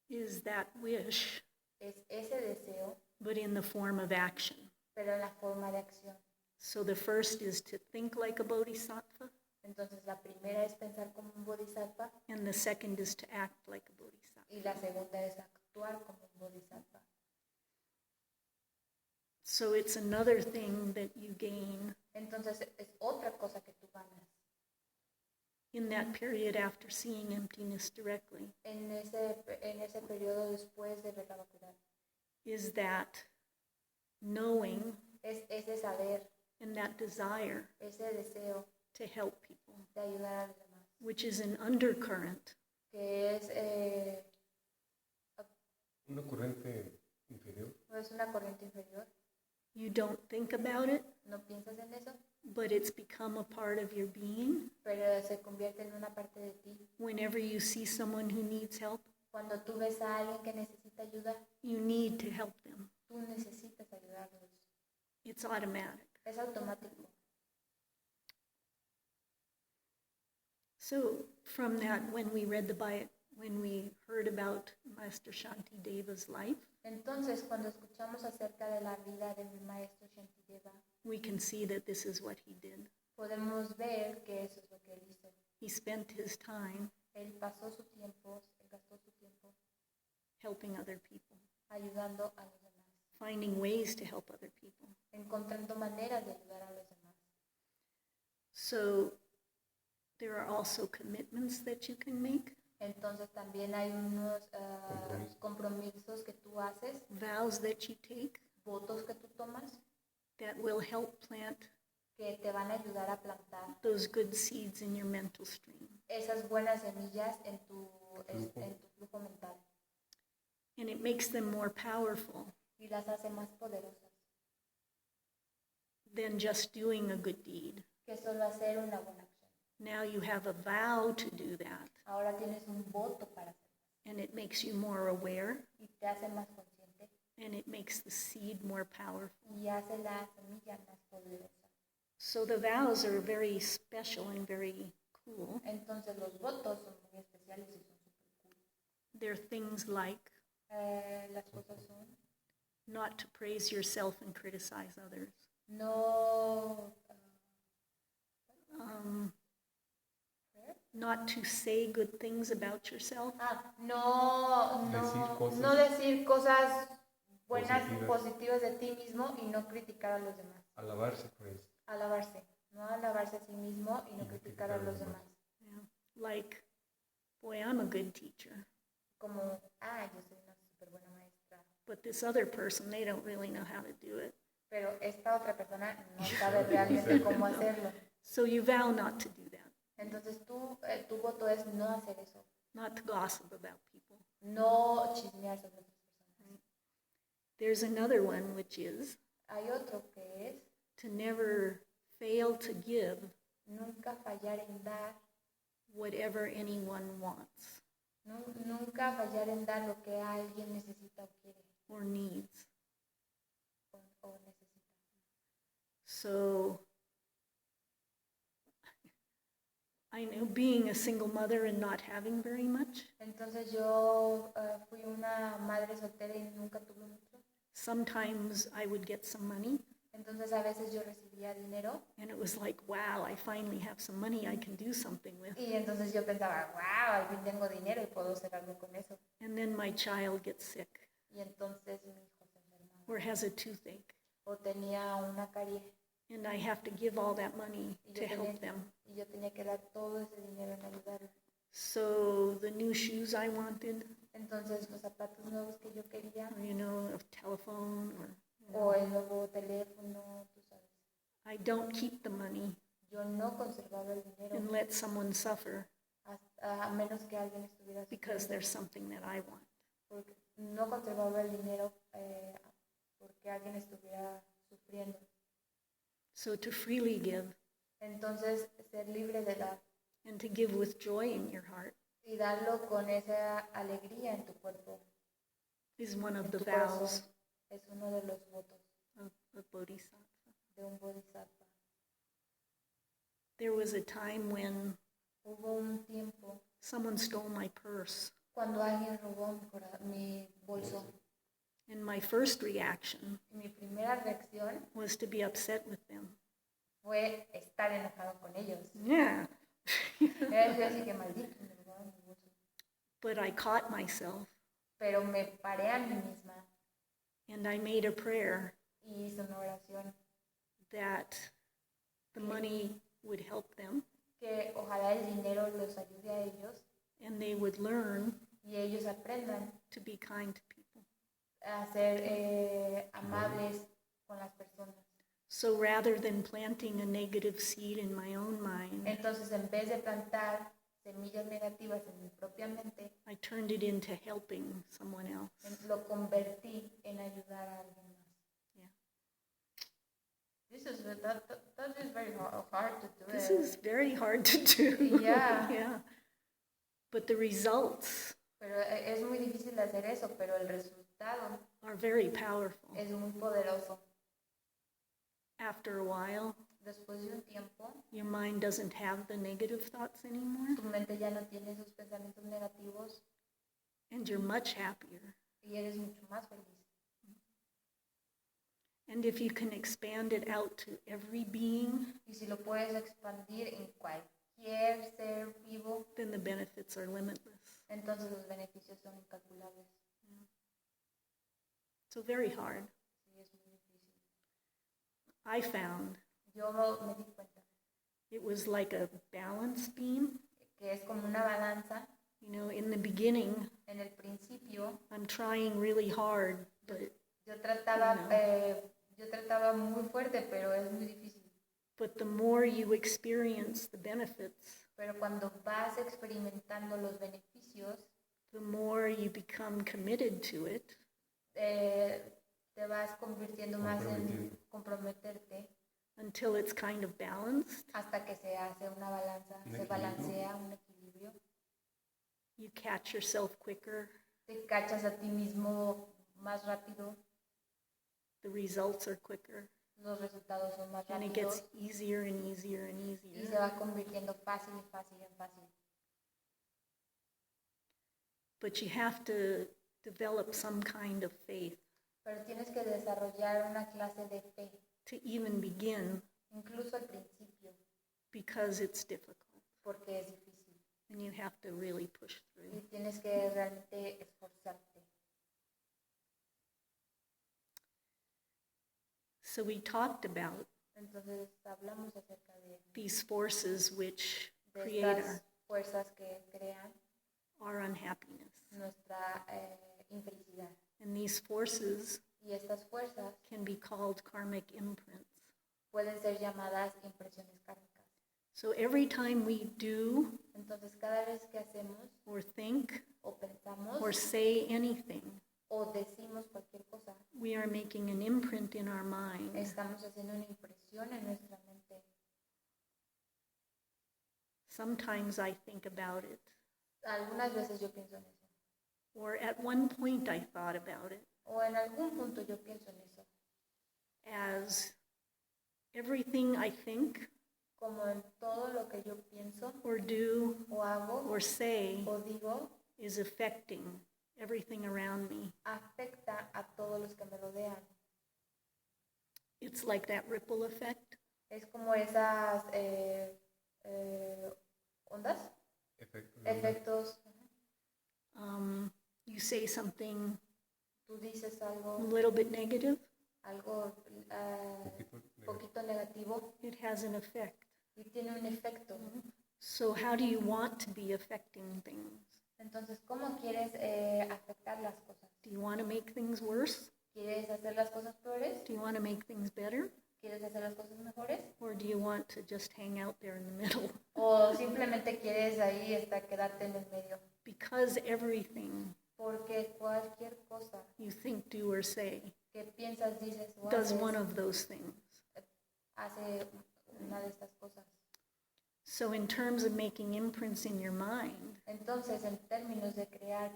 is that wish, es ese deseo, but in the form of action. pero en la forma de acción. So the first is to think like a bodhisattva, Entonces la primera es pensar como un bodhisattva and the second is to act like a bodhisattva. y la segunda es actuar como un bodhisattva. So it's another thing that you gain Entonces es otra cosa que tú ganas in that period after seeing emptiness directly, en ese periodo después de ver la vacuidad. is that knowing Es ese saber, and that desire ese deseo to help people, de ayudar a los demás, which is an undercurrent que es Una corriente inferior. no es una corriente inferior. you don't think about it, No piensas en eso, but it's become a part of your being. pero se convierte en una parte de ti. Whenever you see someone who needs help, Cuando tú ves a alguien que necesita ayuda, you need to help them. tú necesitas ayudarlos. It's automatic. Es automático. So from that, when we heard about Master Shantideva's life, Entonces, cuando escuchamos acerca de la vida de mi maestro Shantideva, we can see that this is what he did. podemos ver que eso es lo que él hizo. He spent his time Él pasó su tiempo, él gastó su tiempo helping other people, ayudando a los demás, finding ways to help other people. encontrando maneras de ayudar a los demás. So there are also commitments that you can make, Entonces también hay unos compromisos que tú haces, vows that you take votos que tú tomas, that will help plant que te van a ayudar a plantar those good seeds in your mental stream. esas buenas semillas en tu flujo mental And it makes them more powerful y las hace más poderosas than just doing a good deed. que solo hacer una buena acción. Now you have a vow to do that, Ahora tienes un voto para hacer and it makes you more aware, y te hace más consciente and it makes the seed more powerful. y hace la semilla más poderosa. So the vows are very special and very cool. Entonces los votos son muy especiales y son súper cool. They're things like Las cosas son not to praise yourself and criticize others, no not to say good things about yourself, no decir cosas buenas, positivas de ti mismo y no criticar a los demás. Alabarse, pues. Alabarse, no alabarse a sí mismo y no criticar a los demás. yeah. Like, boy, I'm a good teacher, Como, yo soy una súper buena maestra, but this other person, they don't really know how to do it. pero esta otra persona no sabe realmente cómo hacerlo. So you vow not to do that, Entonces tu voto es no hacer eso, not to gossip about people. no chismear sobre otras personas. There's another one, which is Hay otro que es to never fail to give nunca fallar en dar, whatever anyone wants nunca fallar en dar lo que alguien necesita o quiere or needs. o necesita. So I know being a single mother and not having very much, Entonces yo fui una madre soltera y nunca tuve mucho. sometimes I would get some money Entonces a veces yo recibía dinero and it was like, wow, I finally have some money I can do something with. y entonces yo pensaba, wow, al fin tengo dinero y puedo hacer algo con eso. And then my child gets sick Y entonces mi hijo se enfermaba or has a toothache, o tenía una carie and I have to give all that money y to help them. yo tenía que dar todo ese dinero en ayudarlo. So the new shoes I wanted, Entonces los zapatos nuevos que yo quería or, a telephone, or o el nuevo teléfono, tú sabes. I don't keep the money Yo no conservaba el dinero and let someone suffer a menos que alguien estuviera because sufriendo. there's something that I want. Porque no conservaba el dinero porque alguien estuviera sufriendo. So to freely give Entonces, ser libre de dar and to give with joy in your heart y darlo con esa alegría en tu cuerpo, is one of en the tu vows corazón, es uno de los votos of Bodhisattva. de un bodhisattva. There was a time when Hubo un tiempo someone stole my purse, cuando alguien robó mi bolso. and my first reaction Y mi primera reacción was to be upset with them. fue estar enojado con ellos. Yeah. Era decir así que maldito, me robaron mi bolso. But I caught myself, Pero me paré a mí misma and I made a prayer y hice una oración that the money would help them, que ojalá el dinero los ayude a ellos and they would learn y ellos aprendan to be kind to people. a ser amables con las personas. So rather than planting a negative seed in my own mind, Entonces, en vez de plantar semillas negativas en mi propia mente, I turned it into helping someone else. lo convertí en ayudar a alguien más. Yeah. That is very hard to do. This is very hard to do. Yeah. Yeah. But the results Pero es muy difícil de hacer eso, pero el resultado are very powerful. es muy poderoso. After a while, Después de un tiempo, your mind doesn't have the negative thoughts anymore, tu mente ya no tiene esos pensamientos negativos and you're much happier. y eres mucho más feliz. And if you can expand it out to every being, Y si lo puedes expandir en cualquier ser vivo, then the benefits are limitless. entonces los beneficios son incalculables. So very hard. Sí, es muy difícil. I found Yo me di cuenta it was like a balance beam. que es como una balanza. You know, in the beginning, En el principio, I'm trying really hard, but yo trataba, No. yo trataba muy fuerte, pero es muy difícil. the more you experience the benefits, Pero cuando vas experimentando los beneficios, the more you become committed to it, te vas convirtiendo más en comprometerte until it's kind of balanced. hasta que se hace una balanza, Un se equilibrio. balancea un equilibrio. You catch yourself quicker. Te cachas a ti mismo más rápido, The results are quicker. los resultados son más And it rápidos gets easier and easier and y se easier. va convirtiendo fácil y fácil en fácil. But you have to develop some kind of faith Pero tienes que desarrollar una clase de fe, to even begin, incluso al principio, because it's difficult. porque es difícil And you have to really push y through. tienes que realmente esforzarte. So we talked about Entonces hablamos acerca these forces which de create estas fuerzas que crean our unhappiness. nuestra infelicidad. And these forces Y estas fuerzas can be called karmic imprints. pueden ser llamadas impresiones kármicas. So every time we do Entonces cada vez que hacemos or think o pensamos or say anything, o decimos cualquier cosa, we are making an imprint in our mind estamos haciendo una impresión en nuestra mente. Sometimes I think about it, Algunas veces yo pienso en eso. or at one point I thought about it, O en algún punto yo pienso en eso. as everything I think Como en todo lo que yo pienso or do o hago or say o digo, is affecting everything around me. afecta a todos los que me rodean. It's like that ripple effect. Es como esas ondas, efectos. You say something Tú dices a algo, little bit negative, algo poquito negativo it has an effect. y tiene un efecto. So how do you want to be affecting things? Entonces, ¿cómo quieres afectar las cosas? Do you want to make things worse? ¿Quieres hacer las cosas peores? Do you want to make things better? ¿Quieres hacer las cosas mejores? Or do you want to just hang out there in the middle? ¿O simplemente quieres ahí hasta quedarte en el medio? Because everything Porque cualquier cosa you think, do, or say que piensas, dices o does haces, one of those things. hace una de estas cosas. So in terms of making imprints in your mind, Entonces, en términos de crear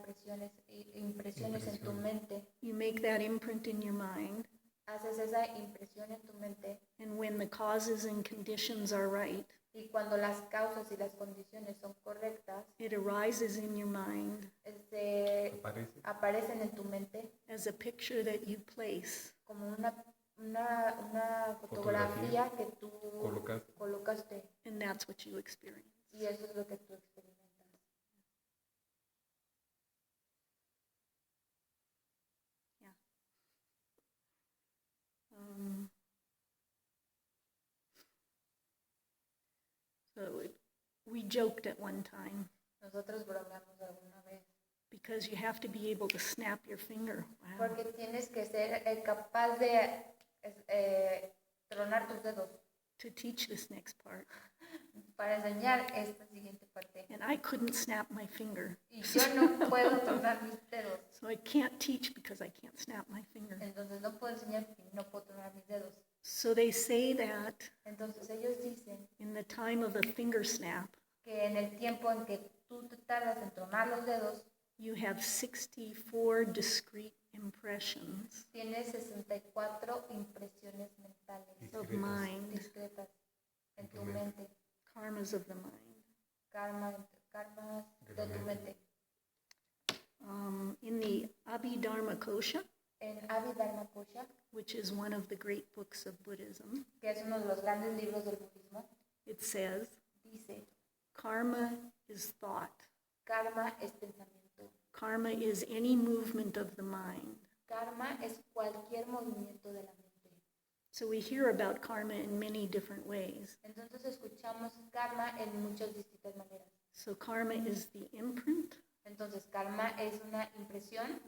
impresiones en tu mente, you make that imprint in your mind, haces esa impresión en tu mente and when the causes and conditions are right, Y cuando las causas y las condiciones son correctas, it arises in your mind aparecen en tu mente as a picture that you place. como una fotografía que tú colocaste, And that's what you experience. y eso es lo que tú experimentas. Yeah. We joked at one time Nosotros bromeamos alguna vez. because you have to be able to snap your finger. Wow. Porque tienes que ser capaz de tronar tus dedos To teach this next part. para enseñar esta siguiente parte. And I couldn't snap my finger. Y yo no puedo tronar mis dedos. So I can't teach because I can't snap my finger. Entonces no puedo enseñar porque no puedo tronar mis dedos. So they say that Entonces ellos dicen in the time of a finger snap, que en el tiempo en que tú te tardas en tronar los dedos, you have 64 discrete impressions tienes 64 impresiones mentales of mind, discretas en tu mente, karmas of the mind. karmas de tu mente. In the Abhidharma Kosha, En Abhidharma Kosha, which is one of the great books of Buddhism, que es uno de los grandes libros del budismo, it says, dice, karma is thought. karma es pensamiento. Karma is any movement of the mind. Karma es cualquier movimiento de la mente. So we hear about karma in many different ways. Entonces escuchamos karma en muchas distintas maneras. So karma is the imprint, Entonces karma es una impresión,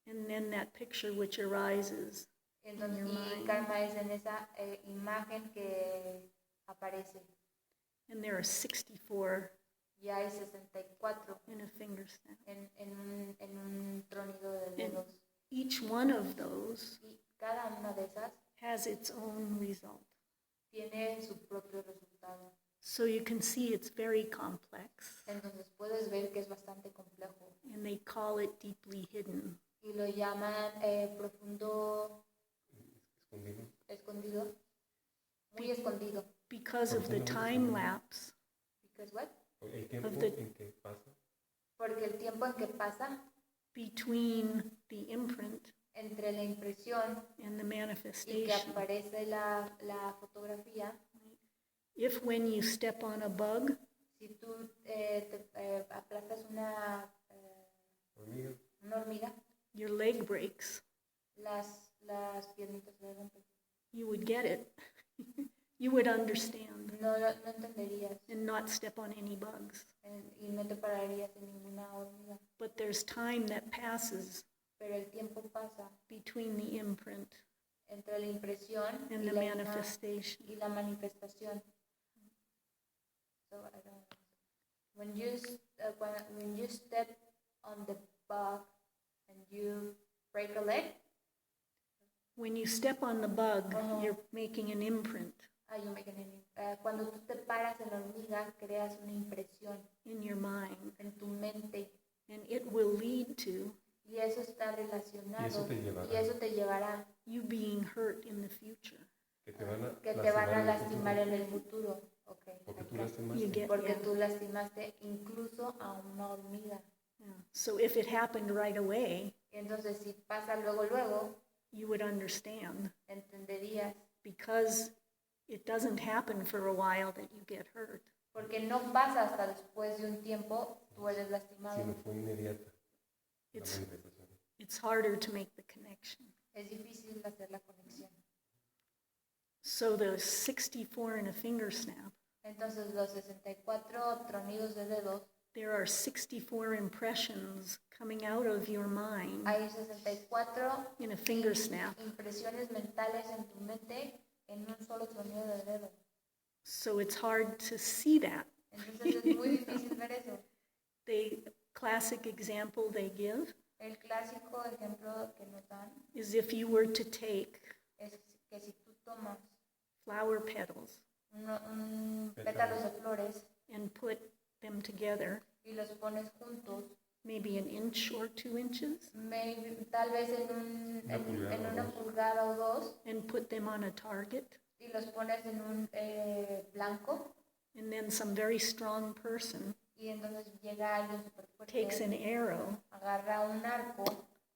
and then that picture which arises. entonces, your y mind. karma es en esa imagen que aparece. And there are 64 Y hay 64 in a finger snap. en un tronido de dedos. Each one of those Y cada una de esas has its own result. tiene su propio resultado. So you can see it's very complex, Entonces puedes ver que es bastante complejo. and they call it deeply hidden. Y lo llaman profundo, escondido, muy escondido. Because of the time lapse Because what? El tiempo Of the- en que pasa Porque el tiempo en que pasa between the imprint entre la impresión and the y que manifestation. aparece la fotografía, If when you step on a bug, si tú te aplastas una hormiga, your leg breaks, las piernitas se rompen. you would get it. You would understand No entenderías and not step on any bugs. y no te pararías en ninguna hormiga. But there's time that passes Pero el tiempo pasa between the imprint entre la impresión and y the la manifestation. y la manifestación. So, when you step on the bug and you break a leg, When you step on the bug, Uh-huh. you're making an imprint cuando tú te paras en la hormiga, creas una impresión in your mind, en tu mente and it will lead to y eso está relacionado Y eso te llevará. y eso te llevará you being hurt in the future. que te van a que te van a lastimar lastimar en en el el futuro. Okay, Porque tú acá. lastimaste. You get- Porque yeah. tú lastimaste incluso a una hormiga. Yeah. So if it happened right away, Y entonces si pasa luego, you would understand, entenderías. because it doesn't happen for a while that you get hurt. Porque no pasa hasta después de un tiempo, tú eres lastimado. Si no fue inmediata la It's- manifestación. It's harder to make the connection. Es difícil hacer la conexión. So the 64 in a finger snap, Entonces los 64 tronidos de dedos, there are 64 impressions coming out of your mind hay 64 in a finger snap. impresiones mentales en tu mente en un solo tronido de dedo. So it's hard to see that. Entonces es muy difícil ver eso. The classic example they give El clásico ejemplo que nos dan is if you were to take es que si tú tomas flower petals pétalos de flores and put them together, y los pones juntos, maybe an inch or 2 inches, tal vez en una pulgada o dos, and put them on a target, y los pones en un blanco, And then some very strong person y entonces llega alguien súper takes fuerte, an arrow agarra un arco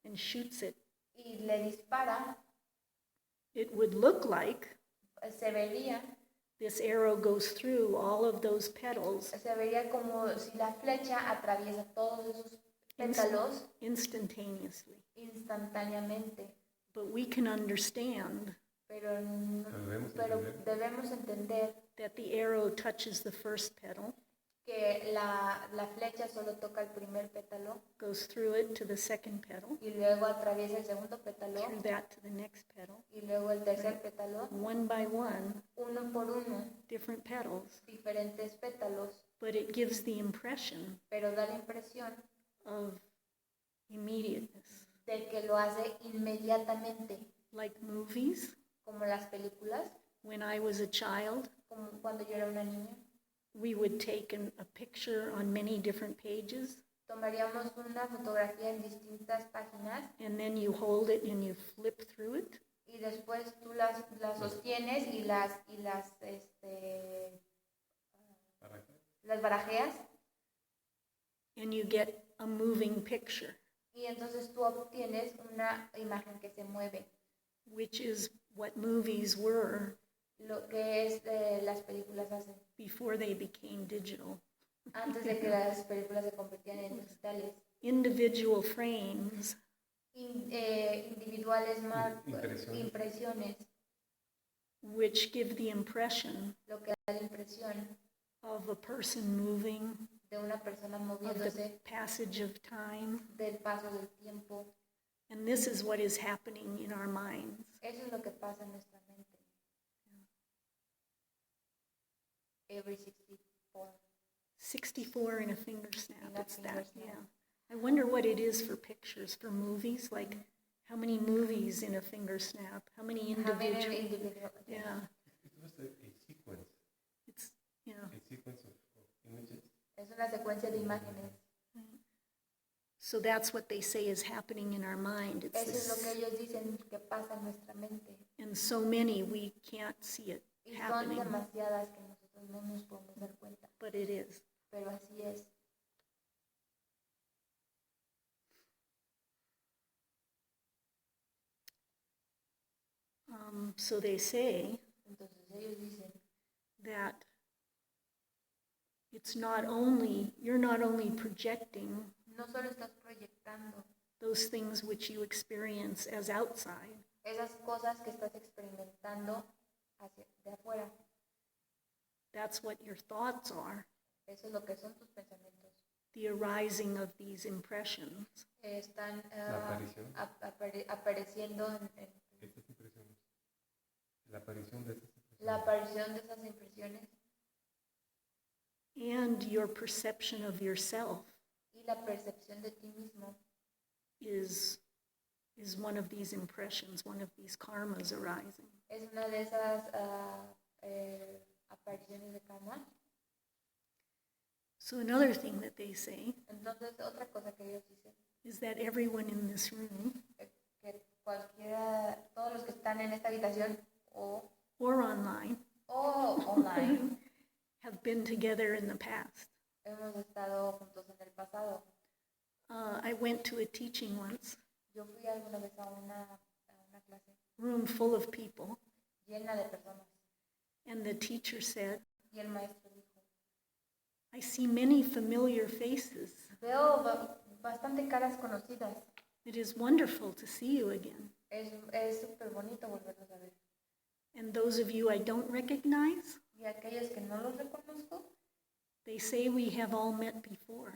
and shoots it. y le dispara. It would look like Se vería this arrow goes through all of those petals como si la flecha atraviesa todos esos pétalos instantaneously. instantáneamente. But we can understand Pero debemos entender that the arrow touches the first petal, que la flecha solo toca el primer pétalo goes through it to the second petal, y luego atraviesa el segundo pétalo through that to the next petal, y luego el tercer pétalo, one by one, uno por uno, different petals. diferentes pétalos, But it gives the impression pero da la impresión of immediateness. de que lo hace inmediatamente, Like movies, como las películas, when I was a child, como cuando yo era una niña. we would take a picture on many different pages, Tomaríamos una fotografía en distintas páginas and then you hold it and you flip through it, y después tú las sostienes y las barajeas and you get a moving picture, y entonces tú obtienes una imagen que se mueve, which is what movies were lo que es las películas hacen. before they became digital. Antes de que las películas se convirtieran en digitales. Individual frames Individuales, impresiones, which give the impression lo que da la impresión of a person moving, de una persona of the moviéndose, passage of time. del paso del tiempo. And this is what is happening in our minds. Eso es lo que pasa en nuestra mente. Every 64. 64 in a finger snap. In a It's finger that, snap. yeah. I wonder what it is for pictures, for movies, like how many movies in a finger snap, how many individual, yeah, It was a sequence. it's, yeah. A sequence of images. Es una secuencia de imágenes. So that's what they say is happening in our mind. It's Eso es lo que this, ellos dicen que pasa en nuestra mente. and so many we can't see it Y son happening, demasiadas que nosotros no nos podemos dar cuenta. but it is. Pero así es. So they say Entonces ellos dicen that it's not only, you're not only projecting no solo estás proyectando those things which you experience as outside, esas cosas que estás experimentando de afuera. that's what your thoughts are, Eso es lo que son tus pensamientos. the arising of these impressions. Están La aparición. apareciendo Estas impresiones. La aparición de estas impresiones. la aparición de esas impresiones And your perception of yourself y la percepción de ti mismo is one of these impressions, one of these karmas arising. es una de esas apariciones de karma. So another thing that they say Entonces, otra cosa que ellos dicen is that everyone in this room que todos los que están en esta habitación o online online have been together in the past. hemos estado juntos en el pasado. I went to a teaching once, Yo fui alguna vez a una clase room full of people, llena de personas and the teacher said, y el maestro dijo, I see many familiar faces. veo bastante caras conocidas. It is wonderful to see you again. Es súper bonito volverlos a ver. And those of you I don't recognize, Y aquellos que no los reconozco, they say we have all met before.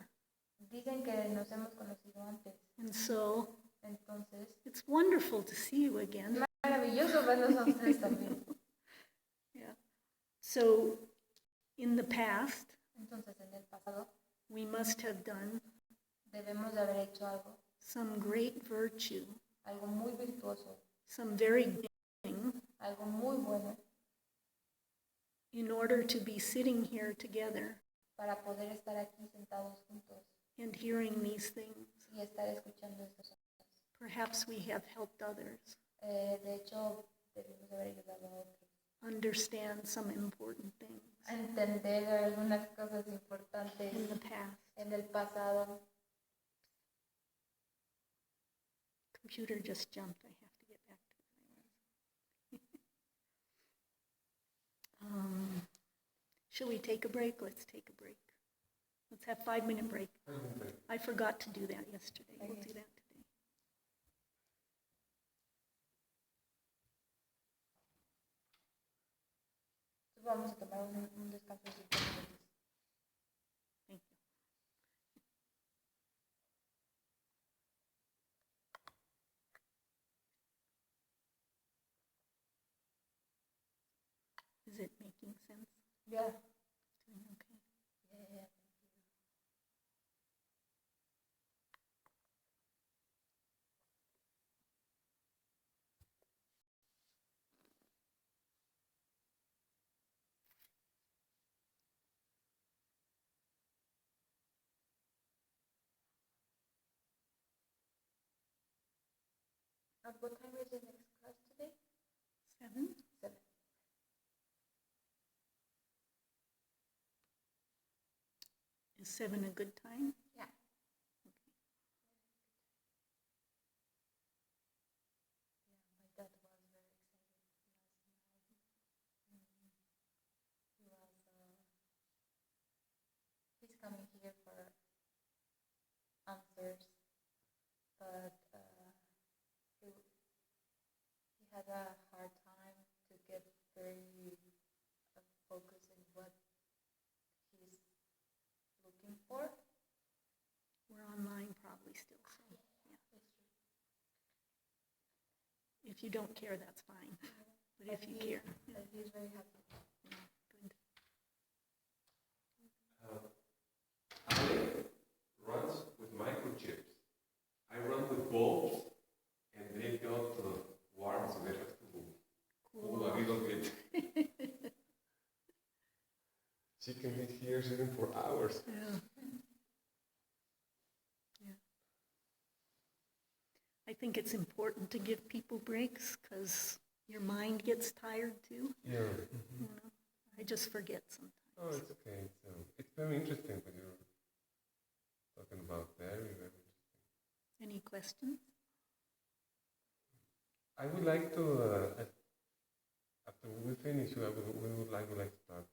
dicen que nos hemos conocido antes. And so Entonces, it's wonderful to see you again. maravilloso verlos a ustedes también. Yeah. So in the past, Entonces, en el pasado, we must have done debemos de haber hecho algo, some great virtue, algo muy virtuoso, some very good thing, algo muy bueno, in order to be sitting here together para poder estar aquí sentados juntos and hearing these things. y estar escuchando estas cosas. Perhaps we have helped others. De hecho, debemos haber ayudado a otros. understand some important things entender algunas cosas importantes in the past. en el pasado. Computer just jumped. I have to get back to where I was. Shall we take a break? Let's take a break. Let's have 5-minute break. I forgot to do that yesterday. We'll do that today. Vamos a tomar un descanso de 5 minutos. Thank you. Is it making sense? Yeah. Doing okay? Yeah. At what time is the next class today? 7? 7. Is 7 a good time? Yeah. My dad was very excited last night. He's coming here for answers, but he had a hard time to get very focused in what he's looking for. We're online probably still, so yeah. That's true. If you don't care, that's fine. But if you care, yeah, He's very happy. yeah, good. Ale runs with microchips. I run with bulbs, and they got warm, so they have to move a little bit. She can be here sitting for hours. Yeah. Yeah. I think it's important to give people breaks because your mind gets tired too. Yeah. You know, I just forget sometimes. Oh, it's okay. It's very interesting what you're talking about. Very, very interesting. Any questions? I would like to, after we finish, I would like to start.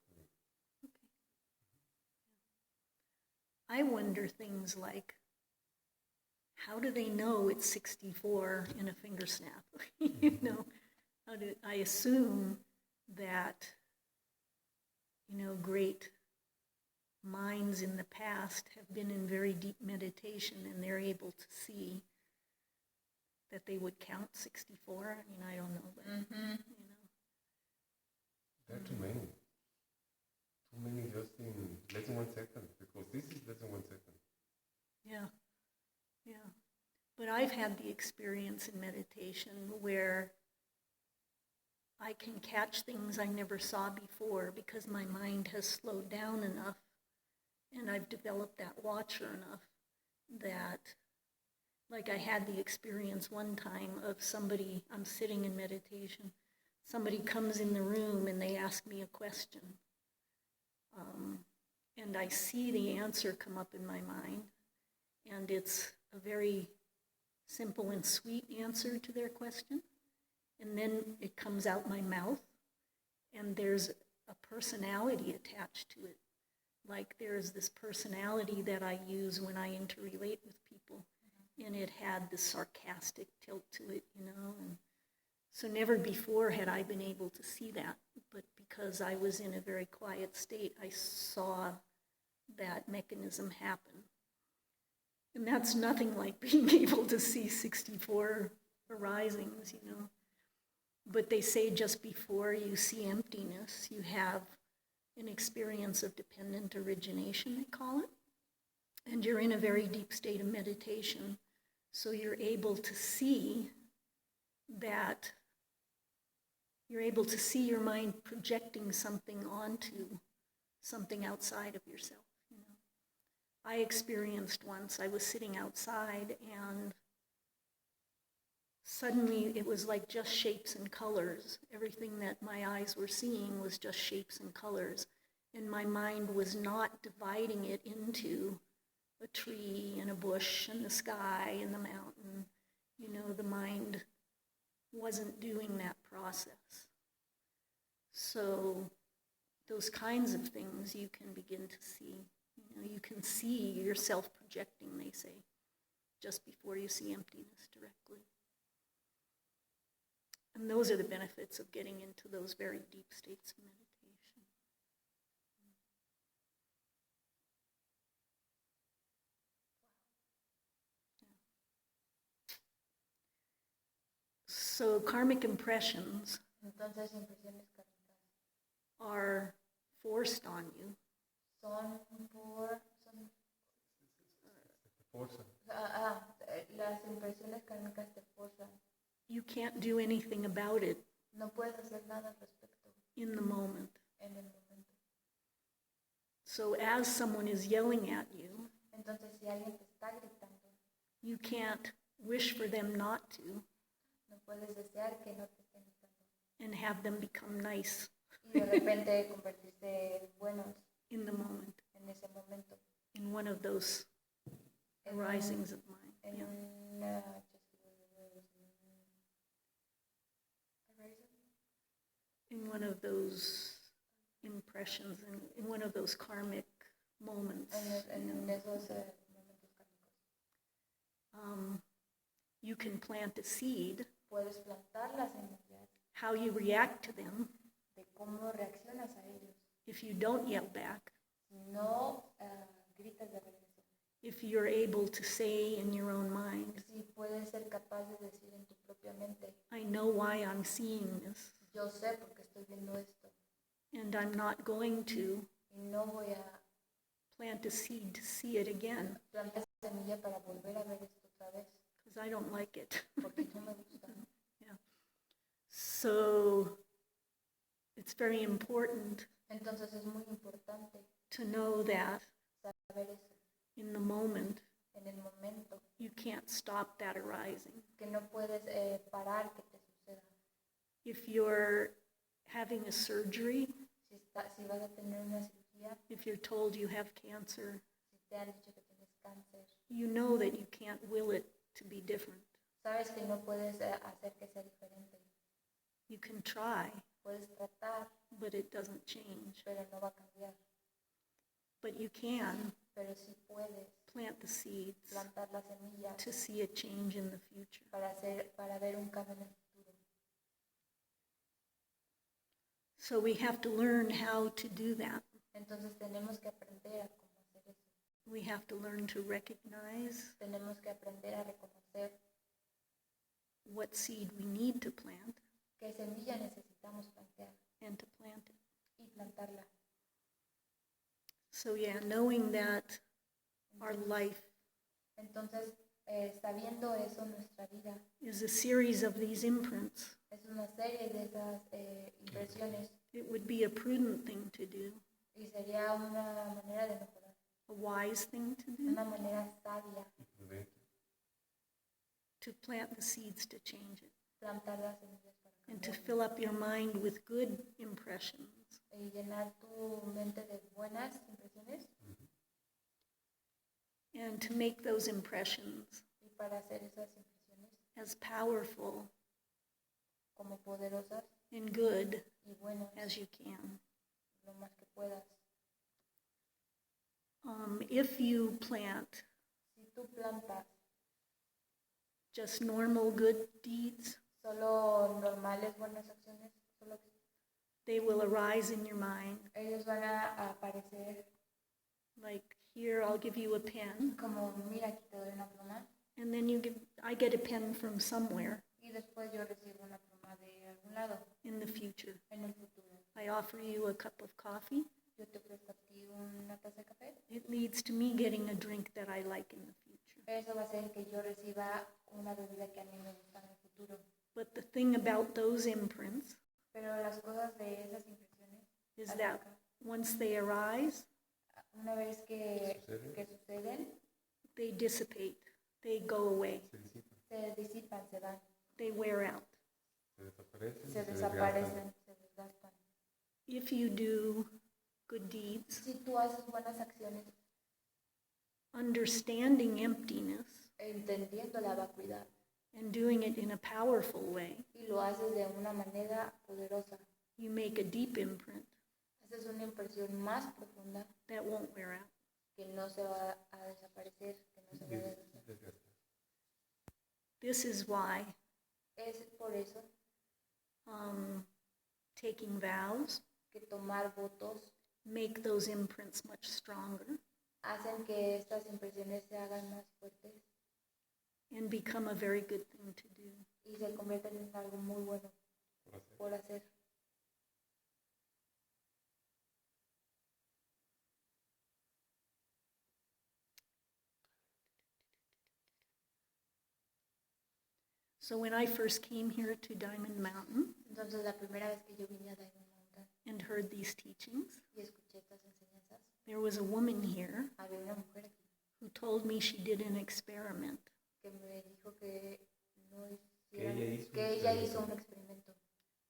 I wonder things like, how do they know it's 64 in a finger snap? You know, I assume that, you know, great minds in the past have been in very deep meditation and they're able to see that they would count 64. I mean, I don't know, but, you know. There are too many. Too many just in less than 1 second, because this is less than 1 second. Yeah, yeah. But I've had the experience in meditation where I can catch things I never saw before because my mind has slowed down enough and I've developed that watcher enough that, like I had the experience one time of somebody, I'm sitting in meditation, somebody comes in the room and they ask me a question. And I see the answer come up in my mind, and it's a very simple and sweet answer to their question. And then it comes out my mouth, and there's a personality attached to it. Like there's this personality that I use when I interrelate with people, and it had this sarcastic tilt to it, you know. And so never before had I been able to see that, but because I was in a very quiet state, I saw that mechanism happen. And that's nothing like being able to see 64 arisings, you know. But they say just before you see emptiness, you have an experience of dependent origination, they call it. And you're in a very deep state of meditation. So you're able to see that, you're able to see your mind projecting something onto something outside of yourself, you know. I experienced once, I was sitting outside and suddenly it was like just shapes and colors. Everything that my eyes were seeing was just shapes and colors. And my mind was not dividing it into a tree and a bush and the sky and the mountain. You know, the mind wasn't doing that process. So those kinds of things you can begin to see. You know, you can see yourself projecting, they say, just before you see emptiness directly. And those are the benefits of getting into those very deep states of meditation. So karmic impressions Entonces, impresiones kármicas are forced on you. son las impresiones kármicas te forzan. You can't do anything about it No puedes hacer nada al respecto in the moment. en el momento. So as someone is yelling at you, Entonces, si alguien te está gritando, you can't wish for them not to no puedes desear que no te estén gritando. and have them become nice Y de repente convertirse buenos in the moment, en ese momento. in one of those arisings of mind. En Yeah. una In one of those impressions, in one of those karmic moments. en esos momentos kármicos. You can plant a seed. Puedes plantar las semillas How you react to them, de cómo reaccionas a ellos. if you don't yell back, Si no gritas de regreso. if you're able to say in your own mind, Si puedes ser capaz de decir en tu propia mente, I know why I'm seeing this, yo sé porque estoy viendo esto and I'm not going to y no voy a plant a seed to see it again, plantar semilla para volver a ver esto otra vez because I don't like it. porque no me gusta. Yeah. So it's very important Entonces es muy importante to know that saber eso in the moment, en el momento, you can't stop that arising. que no puedes parar que te suceda. If you're having a surgery, Si vas a tener una cirugía, if you're told you have cancer, si te han dicho que tienes cáncer, you know that you can't will it to be different. sabes que no puedes hacer que sea diferente. You can try, Puedes tratar, but it doesn't change. pero no va a cambiar. But you can Pero sí puedes plant the seeds plantar las semillas to see a change in the future. para ver un cambio en el futuro. So we have to learn how to do that. Entonces tenemos que aprender a cómo hacer eso. We have to learn to recognize Tenemos que aprender a reconocer what seed we need to plant qué semilla necesitamos plantear and to plant it. y plantarla. So yeah, knowing that our life Entonces, sabiendo eso, nuestra vida is a series of these imprints, es una serie de esas impresiones it would be a prudent thing to do, y sería una manera de mejorar, a wise thing to do, una manera sabia to plant the seeds to change it, plantar las semillas para and to cambiarlo fill up your mind with good impressions, y llenar tu mente de buenas impresiones and to make those impressions y para hacer esas impresiones as powerful como poderosas and good y buenas as you can. lo más que puedas. If you plant Si tú plantas just normal good deeds, solo normales buenas acciones, solo they will arise in your mind. ellos van a aparecer Like, here, I'll give you a pen, como, mira, aquí te doy una pluma and then I get a pen from somewhere y después yo recibo una pluma de algún lado in the future. en el futuro. I offer you a cup of coffee. Yo te ofrezco a ti una taza de café. It leads to me getting a drink that I like in the future. Eso va a hacer que yo reciba una bebida que a mí me gusta en el futuro. But the thing about those imprints Pero las cosas de esas impresiones is acerca- that once they arise, una vez que suceden, they dissipate, they go away. se disipan, se van. They wear out. Se desaparecen, se se desgastan. desaparecen, se desgastan. If you do good deeds, Si tú haces buenas acciones, understanding emptiness entendiendo la vacuidad, and doing it in a powerful way, y lo haces de una manera poderosa, you make a deep imprint haces una impresión más profunda that won't wear out. que no se va a desaparecer, que no se va a desgastar. Desgastan. This is why Es por eso taking vows que tomar votos make those imprints much stronger hacen que estas impresiones se hagan más fuertes and become a very good thing to do. y se convierten en algo muy bueno por hacer. So when I first came here to Diamond Mountain Entonces la primera vez que yo vine a Diamond Mountain and heard these teachings, y escuché estas enseñanzas, there was a woman here había una mujer aquí who told me she did an experiment. que me dijo que no Que ella hiciera, hizo un que ella experimento. hizo un experimento,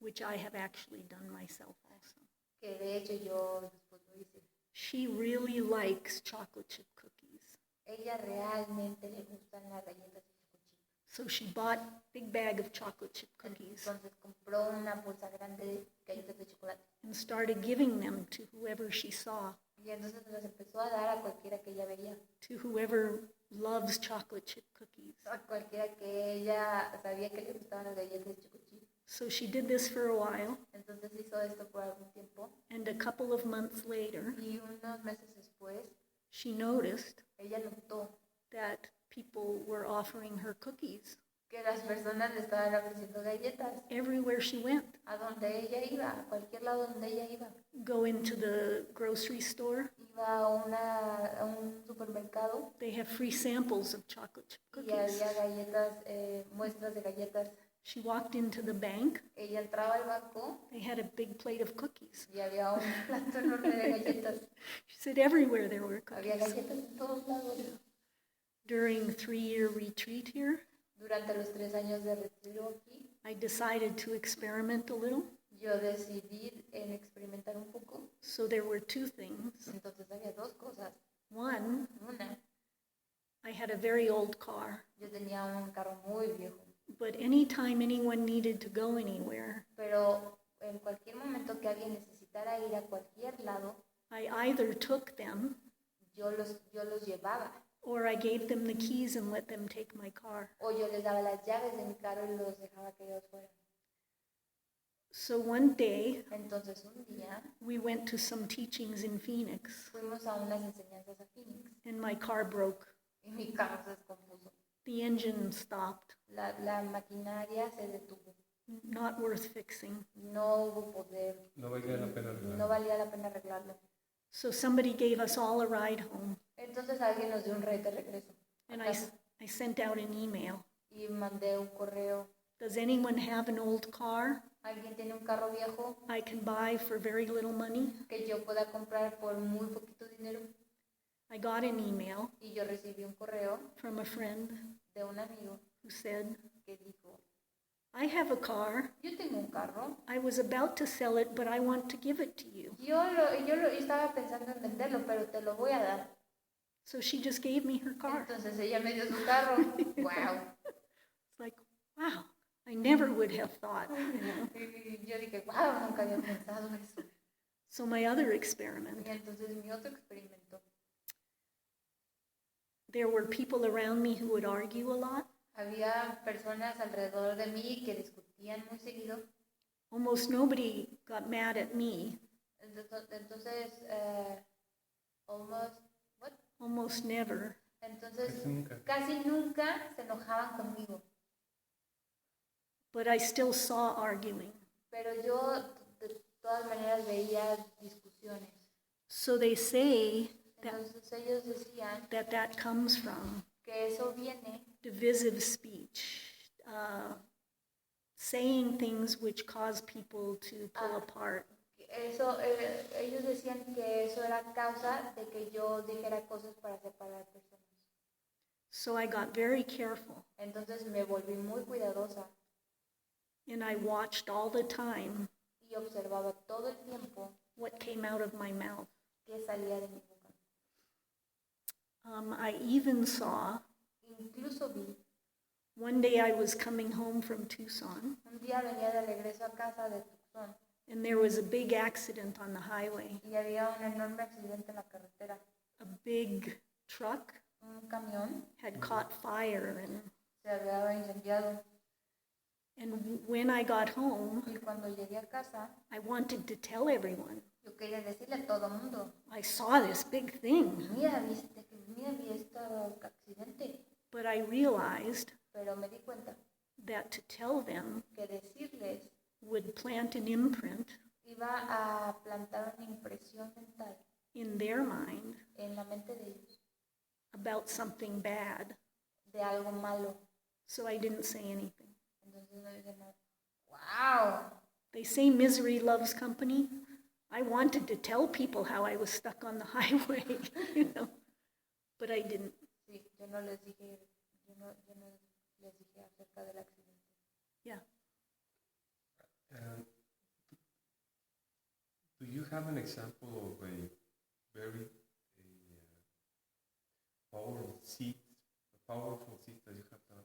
Which I have actually done myself also. que de hecho yo después lo hice. She really likes chocolate chip cookies. Ella realmente le gustan las galletas de choco chip. So she bought a big bag of chocolate chip cookies Entonces compró una bolsa grande de galletas de chocolate and started giving them to whoever she saw, y entonces las empezó a dar a cualquiera que ella veía, to whoever loves chocolate chip cookies. a cualquiera que ella sabía que le gustaban las galletas de choco chip. So she did this for a while, Entonces hizo esto por algún tiempo and a couple of months later, y unos meses después she noticed ella notó that people were offering her cookies que las personas le estaban ofreciendo galletas everywhere she went. a donde ella iba, a cualquier lado donde ella iba. Go into the grocery store, Iba a un supermercado they have free samples of chocolate chip y cookies. había galletas, muestras de galletas. She walked into the bank, Ella entraba al banco they had a big plate of cookies. y había un plato enorme de galletas. She said everywhere there were Había cookies. galletas en todos lados. During 3-year retreat here, Durante los 3 años de retiro aquí, I decided to experiment a little. yo decidí en experimentar un poco. So there were two things. Entonces había 2 cosas. One, Una, I had a very old car, yo tenía un carro muy viejo, but anytime anyone needed to go anywhere, pero en cualquier momento que alguien necesitara ir a cualquier lado, I either took them yo los llevaba. or I gave them the keys and let them take my car. O yo les daba las llaves de mi carro y los dejaba que ellos fueran. So one day, Entonces un día we went to some teachings in Phoenix, fuimos a unas enseñanzas a Phoenix and my car broke. y mi carro se descompuso. The engine stopped. La maquinaria se detuvo. Not worth fixing. No hubo poder. No valía la pena No arreglarlo. valía la pena arreglarlo. So somebody gave us all a ride home, Entonces alguien nos dio un ride de regreso. a and casa. I sent out an email. Y mandé un correo. Does anyone have an old car ¿Alguien tiene un carro viejo I can buy for very little money? que yo pueda comprar por muy poquito dinero? I got an email Y yo recibí un correo from a friend de un amigo who said, que dijo, I have a car. yo tengo un carro. I was about to sell it, but I want to give it to you. Yo estaba pensando en venderlo, pero te lo voy a dar. So she just gave me her car. Entonces ella me dio su carro. ¡Wow! It's like, wow, I never would have thought, you know. Y yo dije, wow, nunca había pensado eso. So my other experiment, Y entonces mi otro experimento, there were people around me who would argue a lot. había personas alrededor de mí que discutían muy seguido. Almost nobody got mad at me. Entonces, Almost never. entonces Casi nunca. casi nunca se enojaban conmigo. But I still saw arguing. Pero yo de todas maneras veía discusiones. So they say Entonces ellos decían that comes from que eso viene divisive speech, saying things which cause people to pull apart. eso, ellos decían que eso era causa de que yo dijera cosas para separar personas. So I got very careful. Entonces me volví muy cuidadosa. And I watched all the time y observaba todo el tiempo what came out of my mouth. qué salía de mi boca. I even saw, Incluso vi, one day I was coming home from Tucson, un día venía de regreso a casa de Tucson and there was a big accident on the highway. y había un enorme accidente en la carretera. A big truck Un camión had caught fire, se había incendiado and when I got home, y cuando llegué a casa I wanted to tell everyone, yo quería decirle a todo el mundo, I saw this big thing, mira, vi este accidente, but I realized pero me di cuenta that to tell them que decirles would plant an imprint iba a plantar una impresión mental in their mind en la mente de ellos about something bad, de algo malo. so I didn't say anything. Entonces no dije nada. ¡Wow! They say misery loves company. I wanted to tell people how I was stuck on the highway, but I didn't. Sí, yo no les dije acerca del accidente. Yeah. Do you have an example of a very powerful seed that you have done?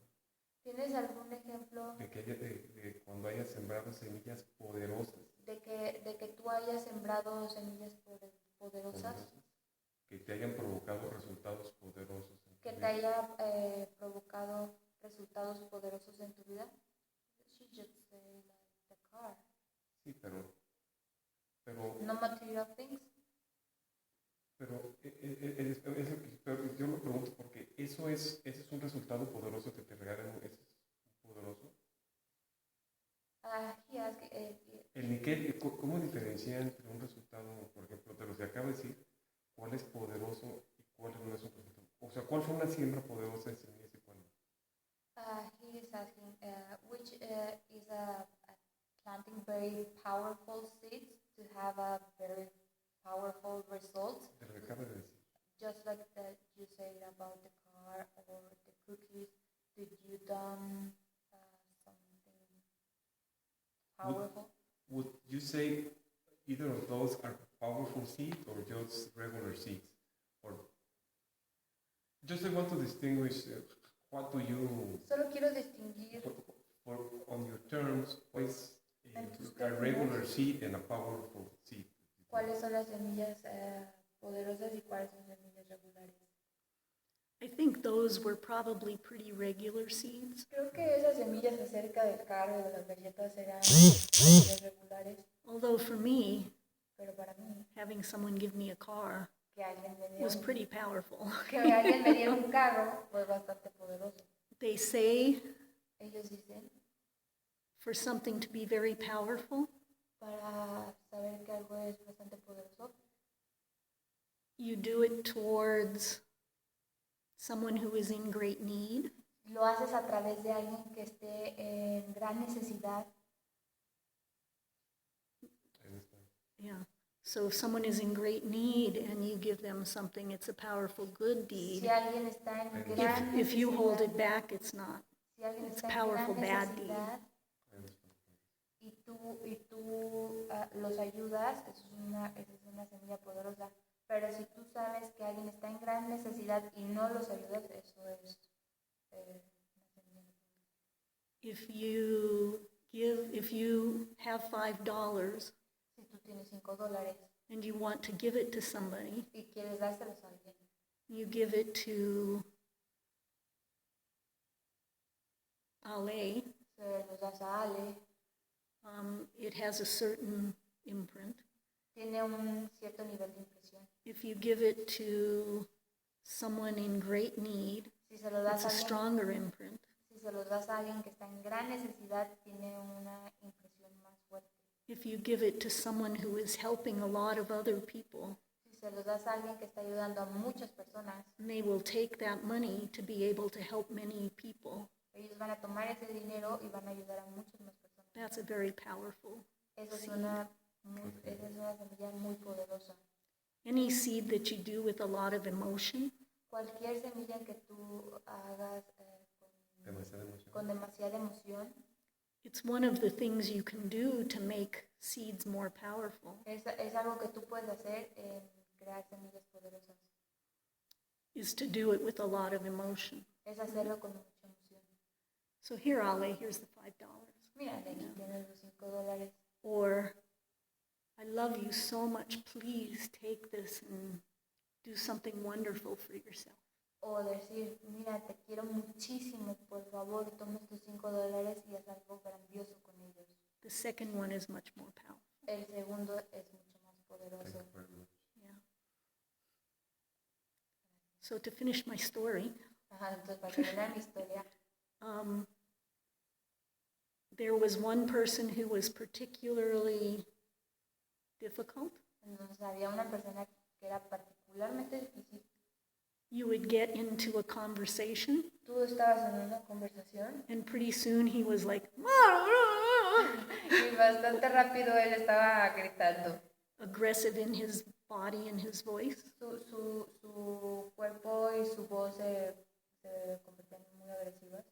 ¿Tienes algún ejemplo De cuando hayas sembrado semillas poderosas. de que tú hayas sembrado semillas poderosas Que te hayan provocado resultados poderosos. que te haya provocado resultados poderosos en tu vida? She just said like the car. Sí, pero No material things. Pero yo me pregunto porque ese es un resultado poderoso que te regalan, ese es poderoso. He asked, El Nikkei, ¿cómo diferencia entre un resultado, por ejemplo, de los que acabo de decir, cuál es poderoso y cuál no es un resultado? O sea, ¿cuál fue una siembra poderosa de semillas y cuál no? he is asking which is a planting very powerful seeds to have a very powerful result. De lo que acabo de decir. Just like that you said about the car or the cookies, did you done something powerful? Would you say either of those are powerful seeds or just regular seeds? Or just I want to distinguish what do you... Solo quiero distinguir on your terms, what is a regular seed and a powerful seed? cuáles son las semillas poderosas y cuáles son semillas regulares. I think those were probably pretty regular seeds. Creo que esas semillas acerca del carro y de las galletas eran semillas regulares, Although for me, pero para mí, having someone give me a car que alguien me was diera pretty powerful. que alguien me diera un carro fue bastante poderoso. They say Ellos dicen, for something to be very powerful, para saber que algo es bastante poderoso, you do it towards someone who is in great need. lo haces a través de alguien que esté en gran necesidad. Yeah. So if someone is in great need and you give them something, it's a powerful good Si deed. alguien está en gran If you hold necesidad, it back, it's not. si alguien it's está en powerful gran bad deed. necesidad y tú los ayudas, esa es una semilla poderosa. Pero si tú sabes que alguien está en gran necesidad y no los ayudas, eso es una semilla. If you have $5 Si tú tienes $5 and you want to give it to somebody, y quieres dárselos a alguien, you give it to Ale. se los das a Ale, It has a certain imprint. tiene un cierto nivel de impresión. If you give it to someone in great need, Si se lo das it's a a alguien, stronger imprint. si se los das a alguien que está en gran necesidad, tiene una impresión más fuerte. If you give it to someone who is helping a lot of other people, Si se los das a alguien que está ayudando a muchas personas, they will take that money to be able to help many people. ellos van a tomar ese dinero y van a ayudar a muchas más personas. That's a very powerful Esa es seed. una semilla muy poderosa. Any seed that you do with a lot of emotion, Cualquier semilla que tú hagas Demasiada emoción. con demasiada emoción, It's one of the things you can do to make seeds more powerful, Es algo que tú puedes hacer en crear semillas poderosas. is to do it with a lot of emotion. Es hacerlo con mucha emoción. So here, Ale, here's the $5. Mira, aquí tienes los $5. Or, I love you so much, please take this and do something wonderful for yourself. O decir, mira, te quiero muchísimo, por favor, toma estos $5 y haz algo grandioso con ellos. The second one is much more powerful. El segundo es mucho más poderoso. Thank you very much. Yeah. So to finish my story, Ajá, entonces, para terminar mi historia, there was one person who was particularly difficult. entonces había una persona que era particularmente difícil. You would get into a conversation, Tú estabas en una conversación and pretty soon he was like, y bastante rápido él estaba gritando. aggressive in his body and his voice. Su cuerpo y su voz se convertían muy agresivas.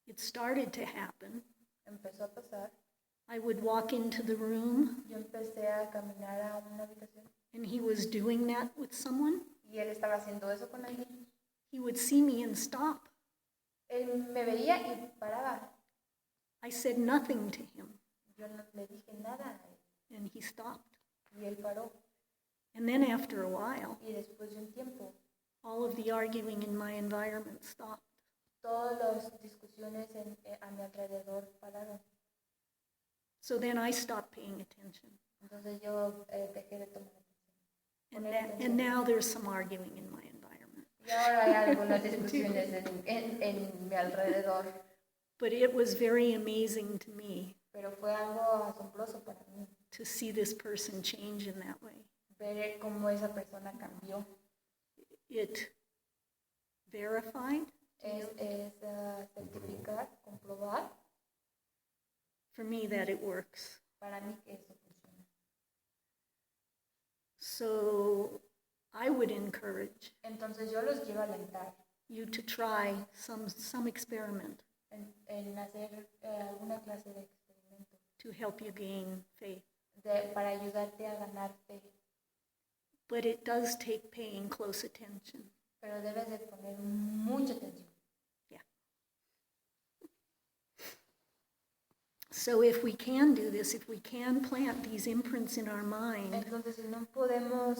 It started to happen. Empezó a pasar. I would walk into the room, Yo empecé a caminar a una habitación and he was doing that with someone. y él estaba haciendo eso con alguien. He would see me and stop. Él me veía y paraba. I said nothing to him, Yo no le dije nada a él and he stopped. y él paró. And then after a while, Y después de un tiempo, all of the arguing in my environment stopped. todas las discusiones a mi alrededor pararon. So then I stopped paying attention. Entonces yo dejé de tomar atención. And now there's some arguing in my environment. Y ahora hay algunas discusiones en mi alrededor, But it was very amazing to me pero fue algo asombroso para mí to see this person change in that way. ver cómo esa persona cambió. It verified Es certificar, comprobar for me that it works. para mí que eso funciona. So I would encourage Entonces yo los quiero alentar you to try some experiment en hacer alguna clase de experimento to help you gain faith. para ayudarte a ganar fe, But it does take paying close attention. pero debes de poner mucha atención. So if we can do this, if we can plant these imprints in our mind, Entonces si no podemos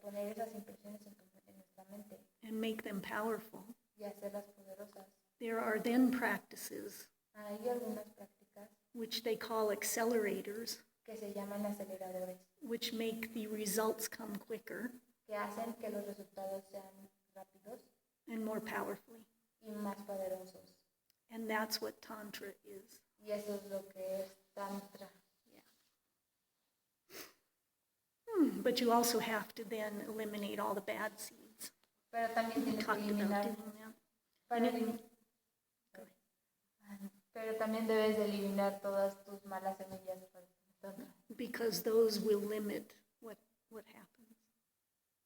poner esas impresiones en nuestra mente and make them powerful, y hacerlas poderosas, there are then practices hay algunas prácticas which they call accelerators, que se llaman aceleradores, which make the results come quicker que hacen que los resultados sean rápidos and more powerfully. y más poderosos. And that's what Tantra is. Y eso es lo que es Tantra. But you also have to then eliminate all the bad seeds. Pero también We tienes que talked about eliminar, doing that. para pero también debes de eliminar todas tus malas semillas para Tantra. Because those will limit what happens.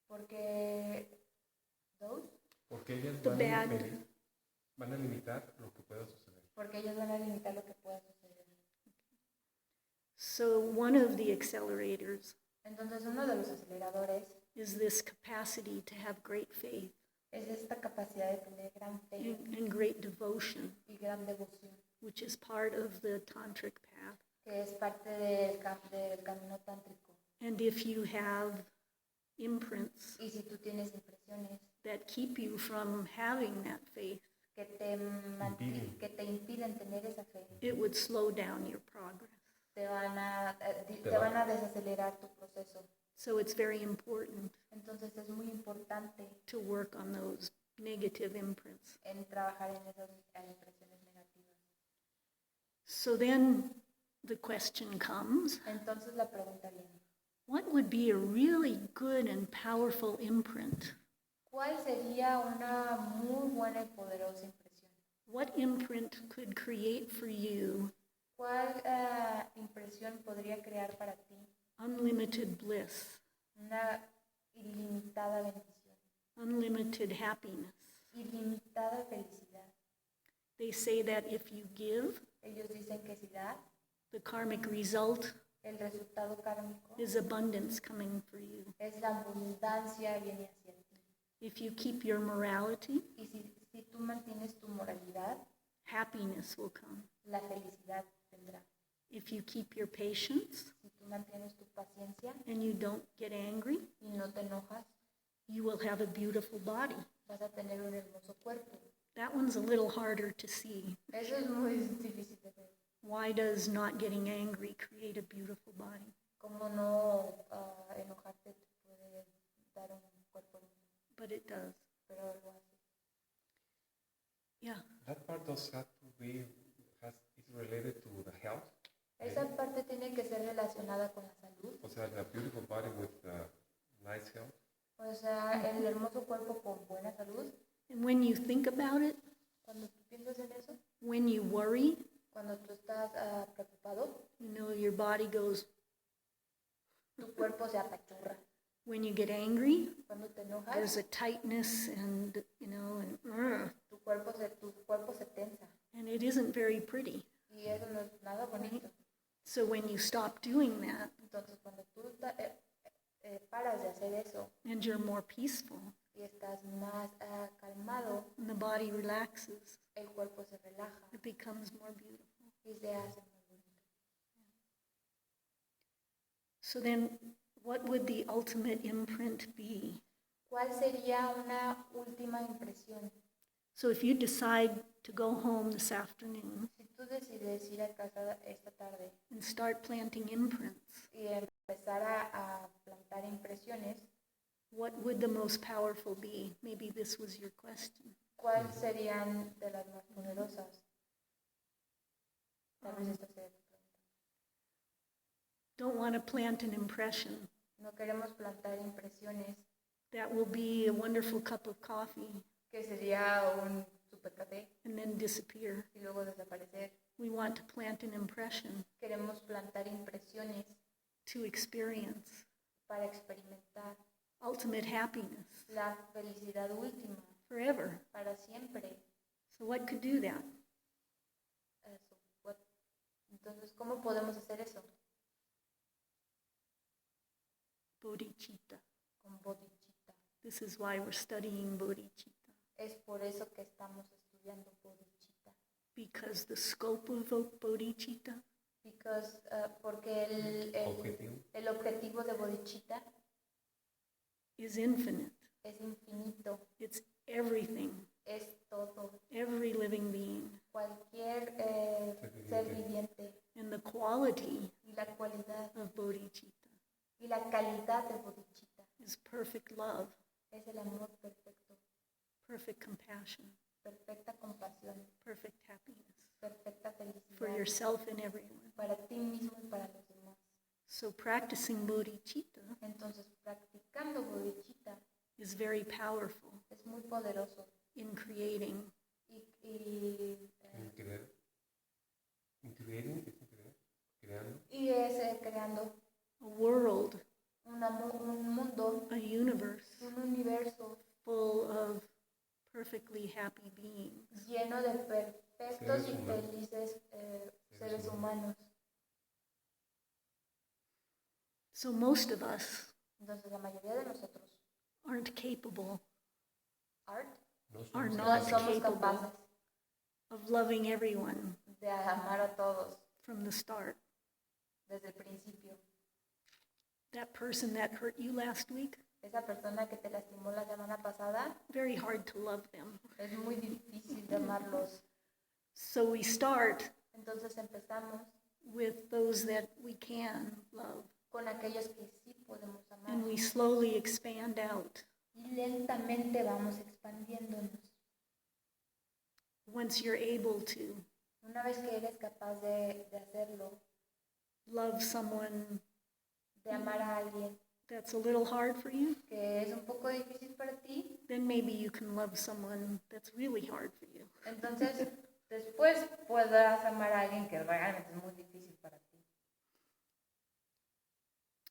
Porque Porque ellas The bad. van a limitar lo que pueda suceder. porque ellos van a limitar lo que pueda suceder. So one of the accelerators Entonces uno de los aceleradores is this capacity to have great faith es esta capacidad de tener gran fe and great devotion, y gran devoción, which is part of the tantric path. que es parte del camino tántrico. And if you have imprints Y si tú tienes impresiones that keep you from having that faith, que te impiden tener esa fe, it would slow down your progress. te van a desacelerar tu proceso. So it's very important Entonces es muy importante to work on those negative imprints. en trabajar en esas impresiones negativas. So then the question comes, Entonces la pregunta viene, what would be a really good and powerful imprint? ¿cuál sería una muy buena y poderosa impresión? What imprint could create for you ¿Cuál impresión podría crear para ti unlimited bliss, una ilimitada bendición, unlimited happiness? ilimitada felicidad? They say that if you give, Ellos dicen que si das, the karmic result el resultado kármico is abundance coming for you. es la abundancia viene hacia ti. If you keep your morality, Y si tú mantienes tu moralidad, happiness will come. la felicidad vendrá. If you keep your patience Si tú mantienes tu paciencia and you don't get angry, y no te enojas, you will have a beautiful body. vas a tener un hermoso cuerpo. That one's a little harder to see. Eso es muy difícil de ver. Why does not getting angry create a beautiful body? Cómo no enojarte te puede dar un cuerpo hermoso, But it does. pero lo hace. Yeah. That part does have to be, is related to the health. Esa parte tiene que ser relacionada con la salud. O sea, the beautiful body with nice health. O sea, el hermoso cuerpo con buena salud. And when you think about it, Cuando tú piensas en eso, when you worry, cuando tú estás preocupado, you know, your body goes. tu cuerpo se apachurra. When you get angry, Cuando te enojas, there's a tightness and, you know, tu cuerpo se tensa. and it isn't very pretty. Y eso no es nada bonito. So when you stop doing that Entonces, cuando tú paras de hacer eso and you're more peaceful y estás más calmado, and the body relaxes, el cuerpo se relaja it becomes more beautiful. y se hace más bonito. So then what would the ultimate imprint be? ¿Cuál sería una última impresión? So if you decide to go home this afternoon Si tú decides ir a casa esta tarde and start planting imprints, y empezar a plantar impresiones, what would the most powerful be? Maybe this was your question. ¿cuáles serían de las más poderosas? Tal vez esta sea tu pregunta. Don't want to plant an impression. No queremos plantar impresiones, That will be a wonderful cup of coffee que sería un super café and then disappear. y luego desaparecer. We want to plant an impression Queremos plantar impresiones to experience para experimentar ultimate happiness la felicidad última forever. para siempre. So what could do that? Eso. Entonces, ¿cómo podemos hacer eso? Bodhicitta. Con bodhicitta. This is why we're studying bodhicitta. Es por eso que estamos estudiando bodhicitta. Because the scope of bodhicitta Porque Objetivo. el objetivo de bodhicitta is infinite. es infinito, It's everything, es todo, every living being. cualquier ser viviente And the quality y la cualidad of bodhicitta y la calidad de bodhicitta is perfect love, es el amor perfecto, perfect compassion, perfecta compasión, perfect happiness perfecta for felicidad yourself and everyone. para ti mismo y para los demás. So practicing bodhicitta Entonces, practicando bodhicitta is very powerful es muy poderoso in creating y es creando a world, un mundo, a universe un universo full of perfectly happy beings. lleno de perfectos Seres y humanos. felices seres humanos. So most of us Entonces, la mayoría de nosotros, aren't capable, Art, are no not somos capable capaces of loving everyone de amar a todos from the start. desde el principio. That person that hurt you last week, Esa persona que te lastimó la semana pasada, very hard to love them. es muy difícil de amarlos. So we start Entonces empezamos with those that we can love, con aquellos que sí podemos amar. and we slowly expand out. Y lentamente vamos expandiéndonos. Once you're able to Una vez que eres capaz de hacerlo, love someone de amar a alguien that's a little hard for you, que es un poco difícil para ti, then maybe you can love someone that's really hard for you. entonces después podrás amar a alguien que realmente es muy difícil para ti.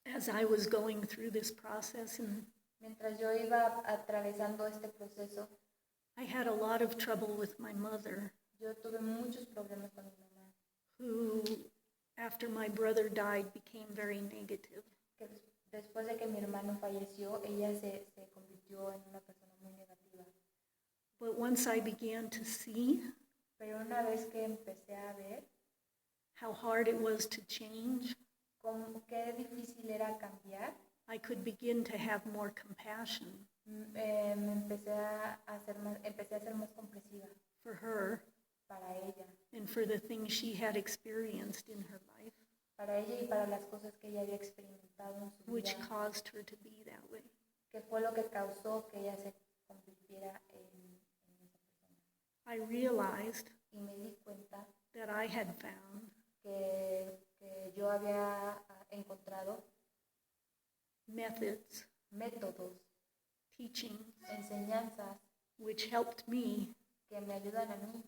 As I was going through this process, and Mientras yo iba atravesando este proceso, I had a lot of trouble with my mother, yo tuve muchos problemas con mi mamá. who, after my brother died, became very negative. Que después de que mi hermano falleció, ella se convirtió en una persona muy negativa. But once I began to see Pero una vez que empecé a ver how hard it was to change, qué difícil era cambiar, I could begin to have more compassion empecé a ser más comprensiva for her para ella, and for the things she had experienced in her life, para ella y para las cosas que ella había experimentado en su which vida, caused her to be that way. que fue lo que causó que ella se convirtiera en esa persona. I realized Y me di cuenta that I had found que yo había encontrado methods, métodos, teachings, enseñanzas which helped me que me ayudan a mí,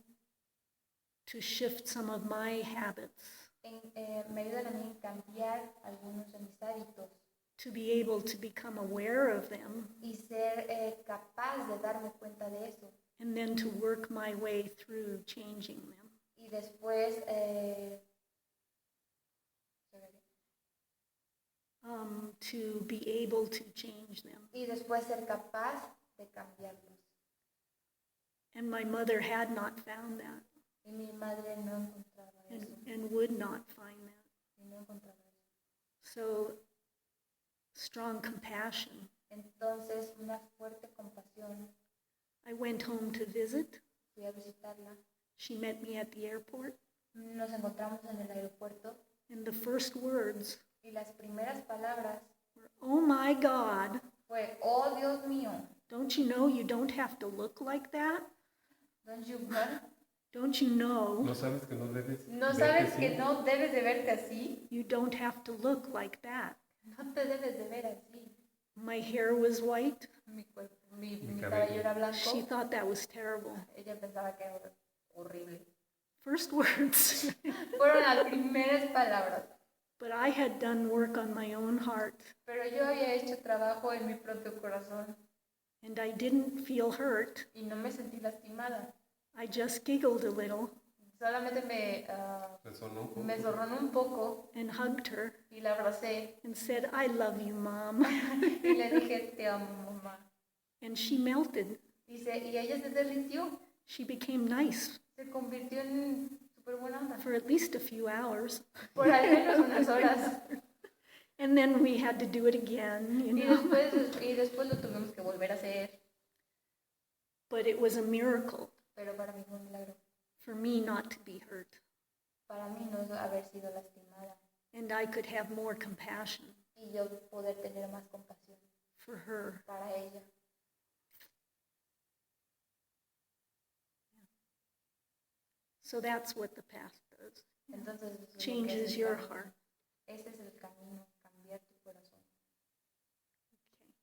to shift some of my habits, me ayudan a mí en cambiar algunos de mis hábitos to be able to become aware of them, y ser capaz de darme cuenta de eso and then to work my way through changing them. y después To be able to change them. ser capaz de cambiarlos. And my mother had not found that Y mi madre no encontraba eso, and would not find that. y no encontraba eso. So, strong compassion. Entonces, una fuerte compasión. I went home to visit. Fui a visitarla. She met me at the airport. Nos encontramos en el aeropuerto And the first words y las primeras palabras were, "Oh my God, fue, oh Dios mío, don't you know you don't have to look like that? don't you what? Don't you know ¿No sabes que no debes ¿No verte sabes así? que no debes de verte así? you don't have to look like that?" No te debes de ver así. My hair was white. Mi Mi cabello era blanco. She thought that was terrible. Ella pensaba que era horrible. First words. Fueron las primeras palabras. But I had done work on my own heart, Pero yo había hecho trabajo en mi propio corazón and I didn't feel hurt. y no me sentí lastimada. I just giggled a little Solamente me sonroné un poco and hugged her y la abracé and said, "I love you, Mom." y le dije, te amo, mamá. And she melted. Y ella se derritió, She became nice se convirtió en súper buena onda. for at least a few hours. Por al menos unas horas. And then we had to do it again, you know. Y después lo tuvimos que volver a hacer. But it was a miracle Pero para mí fue un milagro. for me not to be hurt. Para mí no haber sido lastimada. And I could have more compassion Y yo poder tener más compasión for her. para ella. So that's what the path does. Entonces, eso es lo que Changes hace el your camino. heart. Ese es el camino, cambiar tu corazón. Okay.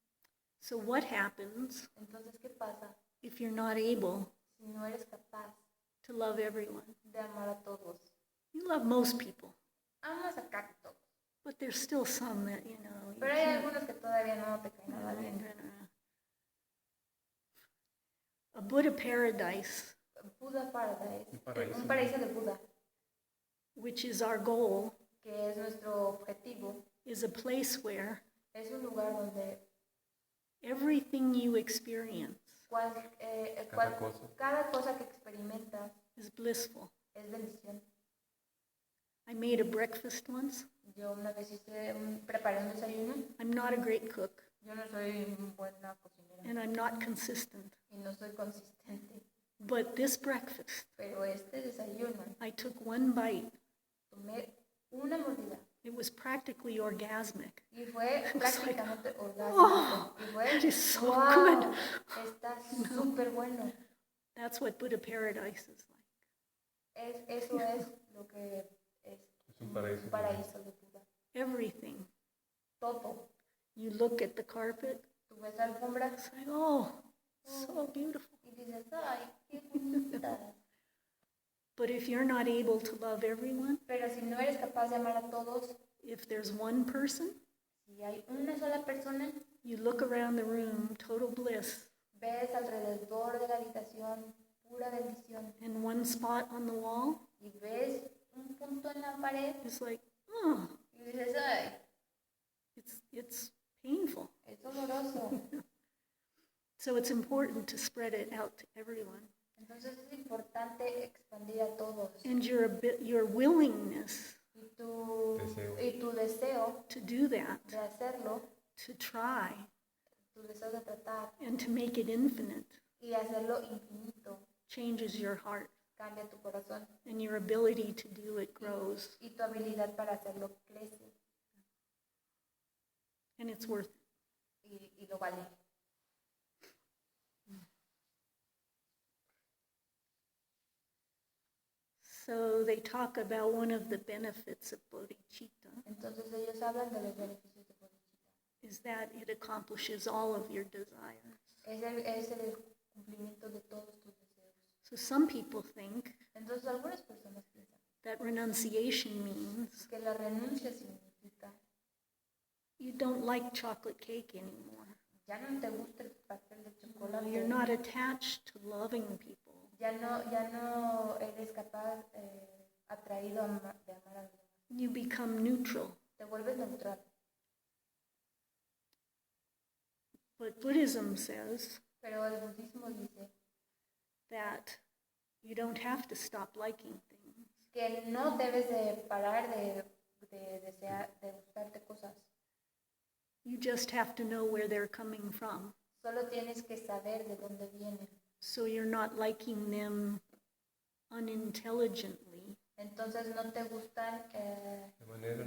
So what happens Entonces, ¿qué pasa if you're not able si no eres capaz to love everyone? de amar a todos? You love most people, Amas a casi todos. but there's still some that, you know, you Pero hay can't- algunos que todavía no te caen nada bien. A Buddha paradise, Buddha Paradise, Un paraíso. un paraíso de Buda, which is our goal, que es nuestro objetivo, is a place where es un lugar donde everything you experience cada cosa que experimentas is blissful. es bendición. I made a breakfast once. Yo una vez preparé un desayuno. I'm not a great cook, Yo no soy buena cocinera and I'm not consistent. y no soy consistente. But this breakfast, Pero este desayuno, I took one bite. tomé una mordida It was practically orgasmic. y fue was like, prácticamente orgásmico. "Oh, Y fue, that is so wow, good." está súper bueno. That's what Buddha paradise is like. Eso es lo que es un paraíso. un paraíso de Buda. Everything. Todo. You look at the carpet, Tú ves la alfombra it's like, oh, so beautiful. y dices, ay, qué bonita. But if you're not able to love everyone, Pero si no eres capaz de amar a todos, if there's one person, si hay una sola persona, you look around the room, total bliss, ves alrededor de la habitación pura bendición and one spot on the wall, y ves un en la pared It's like, oh, y dices, ay, it's painful. es doloroso. So it's important to spread it out to everyone. Entonces es importante expandir a todos. And your willingness Y tu deseo to do that, de hacerlo, to try, tu deseo de tratar and to make it infinite, y hacerlo infinito, changes your heart. cambia tu corazón. And your ability to do it grows. Y tu habilidad para hacerlo crece And it's worth it. y lo vale. So they talk about one of the benefits of bodhicitta Entonces ellos hablan de los beneficios de Bodhisattva. is that it accomplishes all of your desires. Es el cumplimiento de todos tus deseos. So some people think Entonces algunas personas piensan that renunciation means que la renuncia significa you don't like chocolate cake anymore. ya no te gusta el pastel de chocolate, You're not attached to loving people. ya no eres capaz, atraído de amar a los demás. You become neutral. Te vuelves neutral. But Buddhism says Pero el budismo dice that you don't have to stop liking things. que no debes de parar de desear, de gustarte cosas. You just have to know where they're coming from. Solo tienes que saber de dónde vienen. So you're not liking them unintelligently. Entonces no te gustan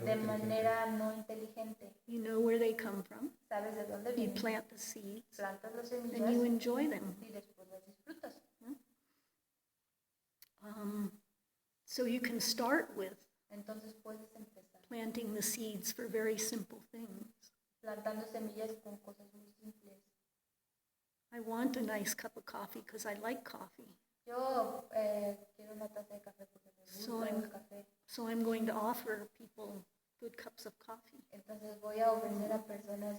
de manera no no inteligente. You know where they come from. Sabes de dónde You vienen. plant the seeds Plantas las and you semillas enjoy them. y después las disfrutas. So you can start with Entonces puedes empezar planting the seeds for very simple things. plantando semillas con cosas muy simples. I want a nice cup of coffee because I like coffee. Yo quiero una taza de café porque me gusta el café. So I'm going to offer people good cups of coffee. Entonces voy a ofrecer a personas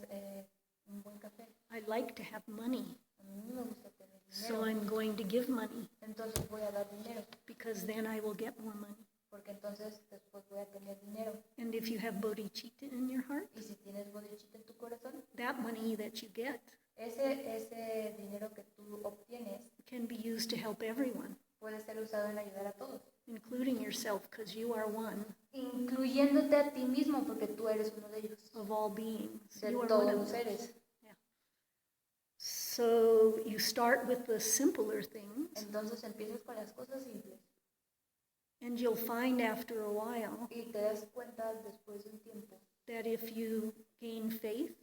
un buen café. I like to have money, A mí me gusta tener so dinero. I'm going to give money Entonces voy a dar dinero because then I will get more money. porque entonces después voy a tener dinero. And if you have bodhicitta in your heart, Y si tienes bodhicitta en tu corazón, that money that you get ese dinero que tú obtienes can be used to help everyone, puede ser usado en ayudar a todos, including yourself, because you are one incluyéndote a ti mismo porque tú eres uno de ellos, of all beings. de You are todos one of los them. seres. So you start with the simpler things, Entonces empiezas con las cosas simples and you'll find after a while y te das cuenta después de un tiempo that if you gain faith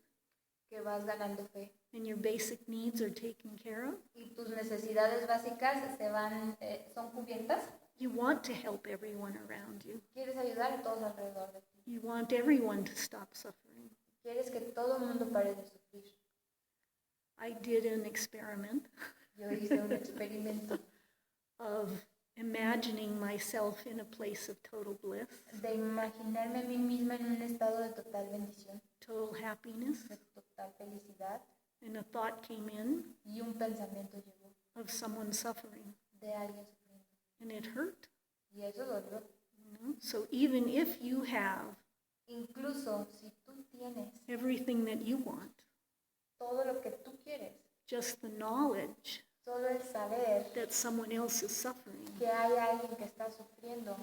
que vas ganando fe and your basic needs are taken care of, y tus necesidades básicas son cubiertas, you want to help everyone around you. quieres ayudar a todos alrededor de ti, You want everyone to stop suffering. quieres que todo el mundo pare de sufrir. I did an experiment Yo hice un experimento of imagining myself in a place of total bliss, de imaginarme a mí misma en un estado de total bendición, total happiness, de total felicidad, and a thought came in y un pensamiento llegó of someone suffering, de alguien sufriendo. and it hurt. Y eso dolió. So even if you have Incluso si tú tienes everything that you want, todo lo que tú quieres, just the knowledge solo el saber that someone else is suffering que hay alguien que está sufriendo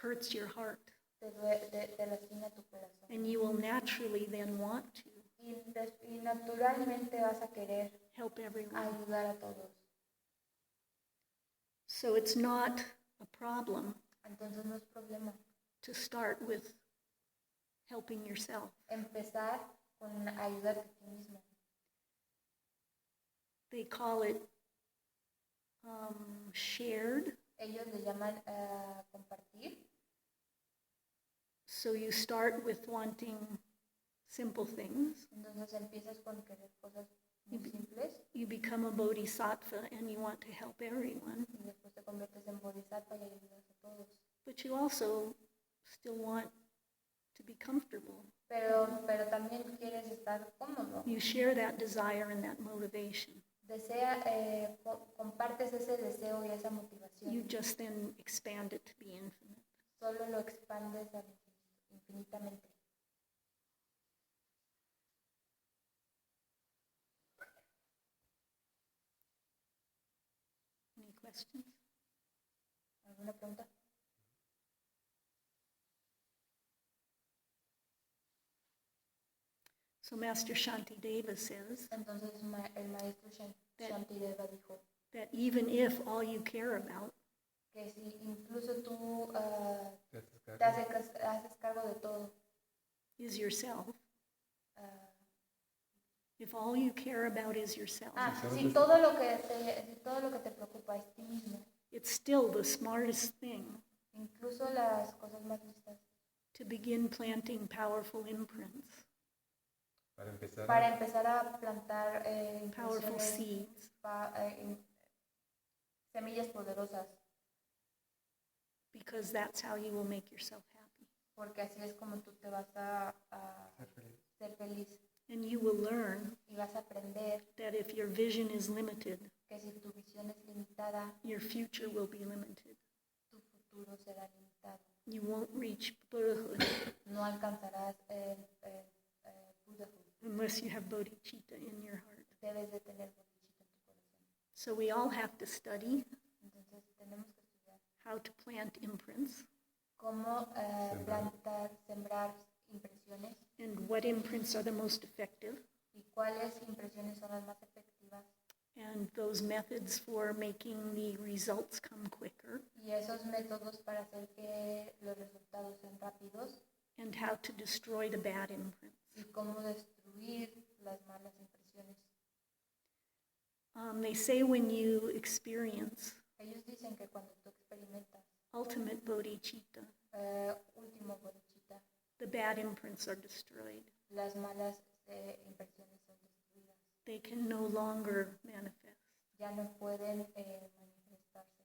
hurts your heart, te lastima tu corazón. and you will naturally then want to Y naturalmente vas a querer help everyone. ayudar a todos. So it's not a problem Entonces no es problema to start with helping yourself. empezar con ayudarte a ti mismo. They call it shared. Ellos le llaman compartir. So you start with wanting simple things. Entonces empiezas con querer cosas muy simples You become a bodhisattva and you want to help everyone. y después te conviertes en bodhisattva y ayudas a todos. But you also still want to be comfortable. Pero también quieres estar cómodo. You share that desire and that motivation. Compartes ese deseo y esa motivación. You just then expand it to be infinite. solo lo expandes infinitamente. Any questions? ¿Alguna pregunta? So Master Shantideva says Entonces el maestro Shantideva dijo that even if all you care about que si incluso tú ¿Te haces te cargo? haces cargo de todo, is yourself, ah, if all you care about is yourself, si todo lo que te preocupa es ti mismo, it's still the smartest thing incluso las cosas más listas, to begin planting powerful imprints, Para empezar a plantar powerful impresiones, seeds, semillas poderosas, because that's how you will make yourself happy. porque así es como tú te vas a ser feliz And you will learn y vas a aprender that if your vision is limited, que si tu visión es limitada, your future will be limited. tu futuro será limitado. You won't reach Buddhahood No alcanzarás Buddhahood. unless you have bodhicitta in your heart. Debes de tener bodhicitta en tu corazón. So we all have to study Entonces tenemos que estudiar how to plant imprints cómo sembrar impresiones and what imprints are the most effective y cuáles impresiones son las más efectivas and those methods for making the results come quicker y esos métodos para hacer que los resultados sean rápidos and how to destroy the bad imprints. y cómo destruir las malas impresiones. They say when you experience Ellos dicen que cuando tú experimentas ultimate bodhicitta, último bodhicitta, the bad imprints are destroyed. las malas impresiones son destruidas. They can no longer manifest. Ya no pueden manifestarse.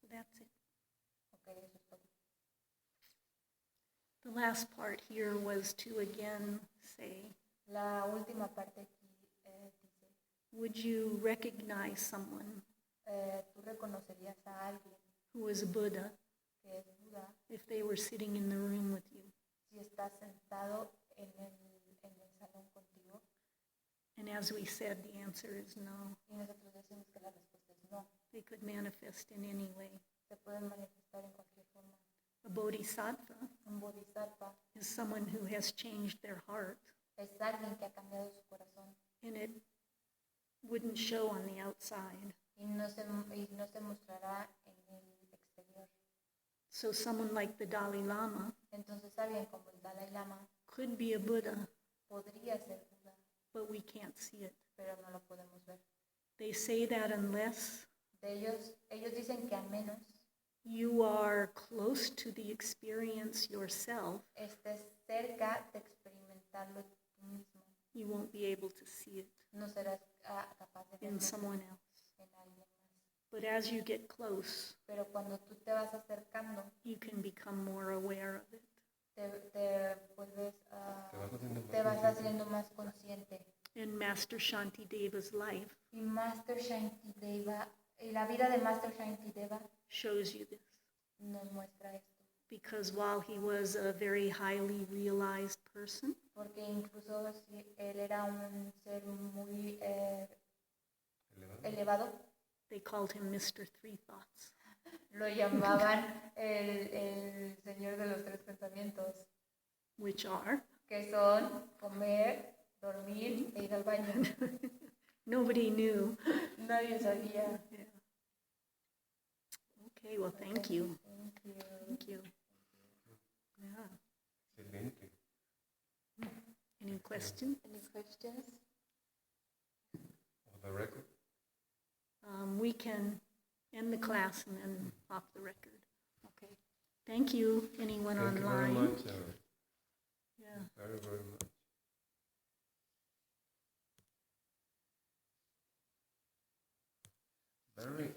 So that's it. Ok, eso es todo. The last part here was to again say, La última parte aquí dice, would you recognize someone tú reconocerías a alguien who is a Buddha que es Buda if they were sitting in the room with you? si está sentado en el salón contigo. And as we said, the answer is no. Y nosotros decimos que la respuesta es no. They could manifest in any way. Se pueden manifestar en cualquier forma. A bodhisattva Un bodhisattva is someone who has changed their heart, es alguien que ha cambiado su corazón and it wouldn't show on the outside. y no se mostrará en el exterior. So someone like the Dalai Lama Entonces alguien como el Dalai Lama could be a Buddha, podría ser Buda, but we can't see it. pero no lo podemos ver. They say that unless Ellos dicen que a menos you are close to the experience yourself, estés cerca de experimentarlo tú mismo, you won't be able to see it no serás capaz de in verlo someone else. en alguien más. But as you get close, Pero cuando tú te vas acercando, you can become more aware of it. te vuelves, Te vas haciendo más te vas haciendo más consciente. In Master Shantideva's life Y Master Shantideva, y la vida de Master Shantideva shows you this. nos muestra esto. Because while he was a very highly realized person, Porque incluso si él era un ser muy elevado, they called him Mr. Three Thoughts. lo llamaban el señor de los tres pensamientos, Which are, que son comer, dormir e ir al baño. nobody knew. Nadie sabía. Yeah. Okay, well, thank you. Thank you. Thank you. Yeah. Excelente. Any questions? Any questions? Off the record. We can end the class and then off the record. Okay. Thank you, anyone Thank you online. very much. Yeah. Very, very much. Very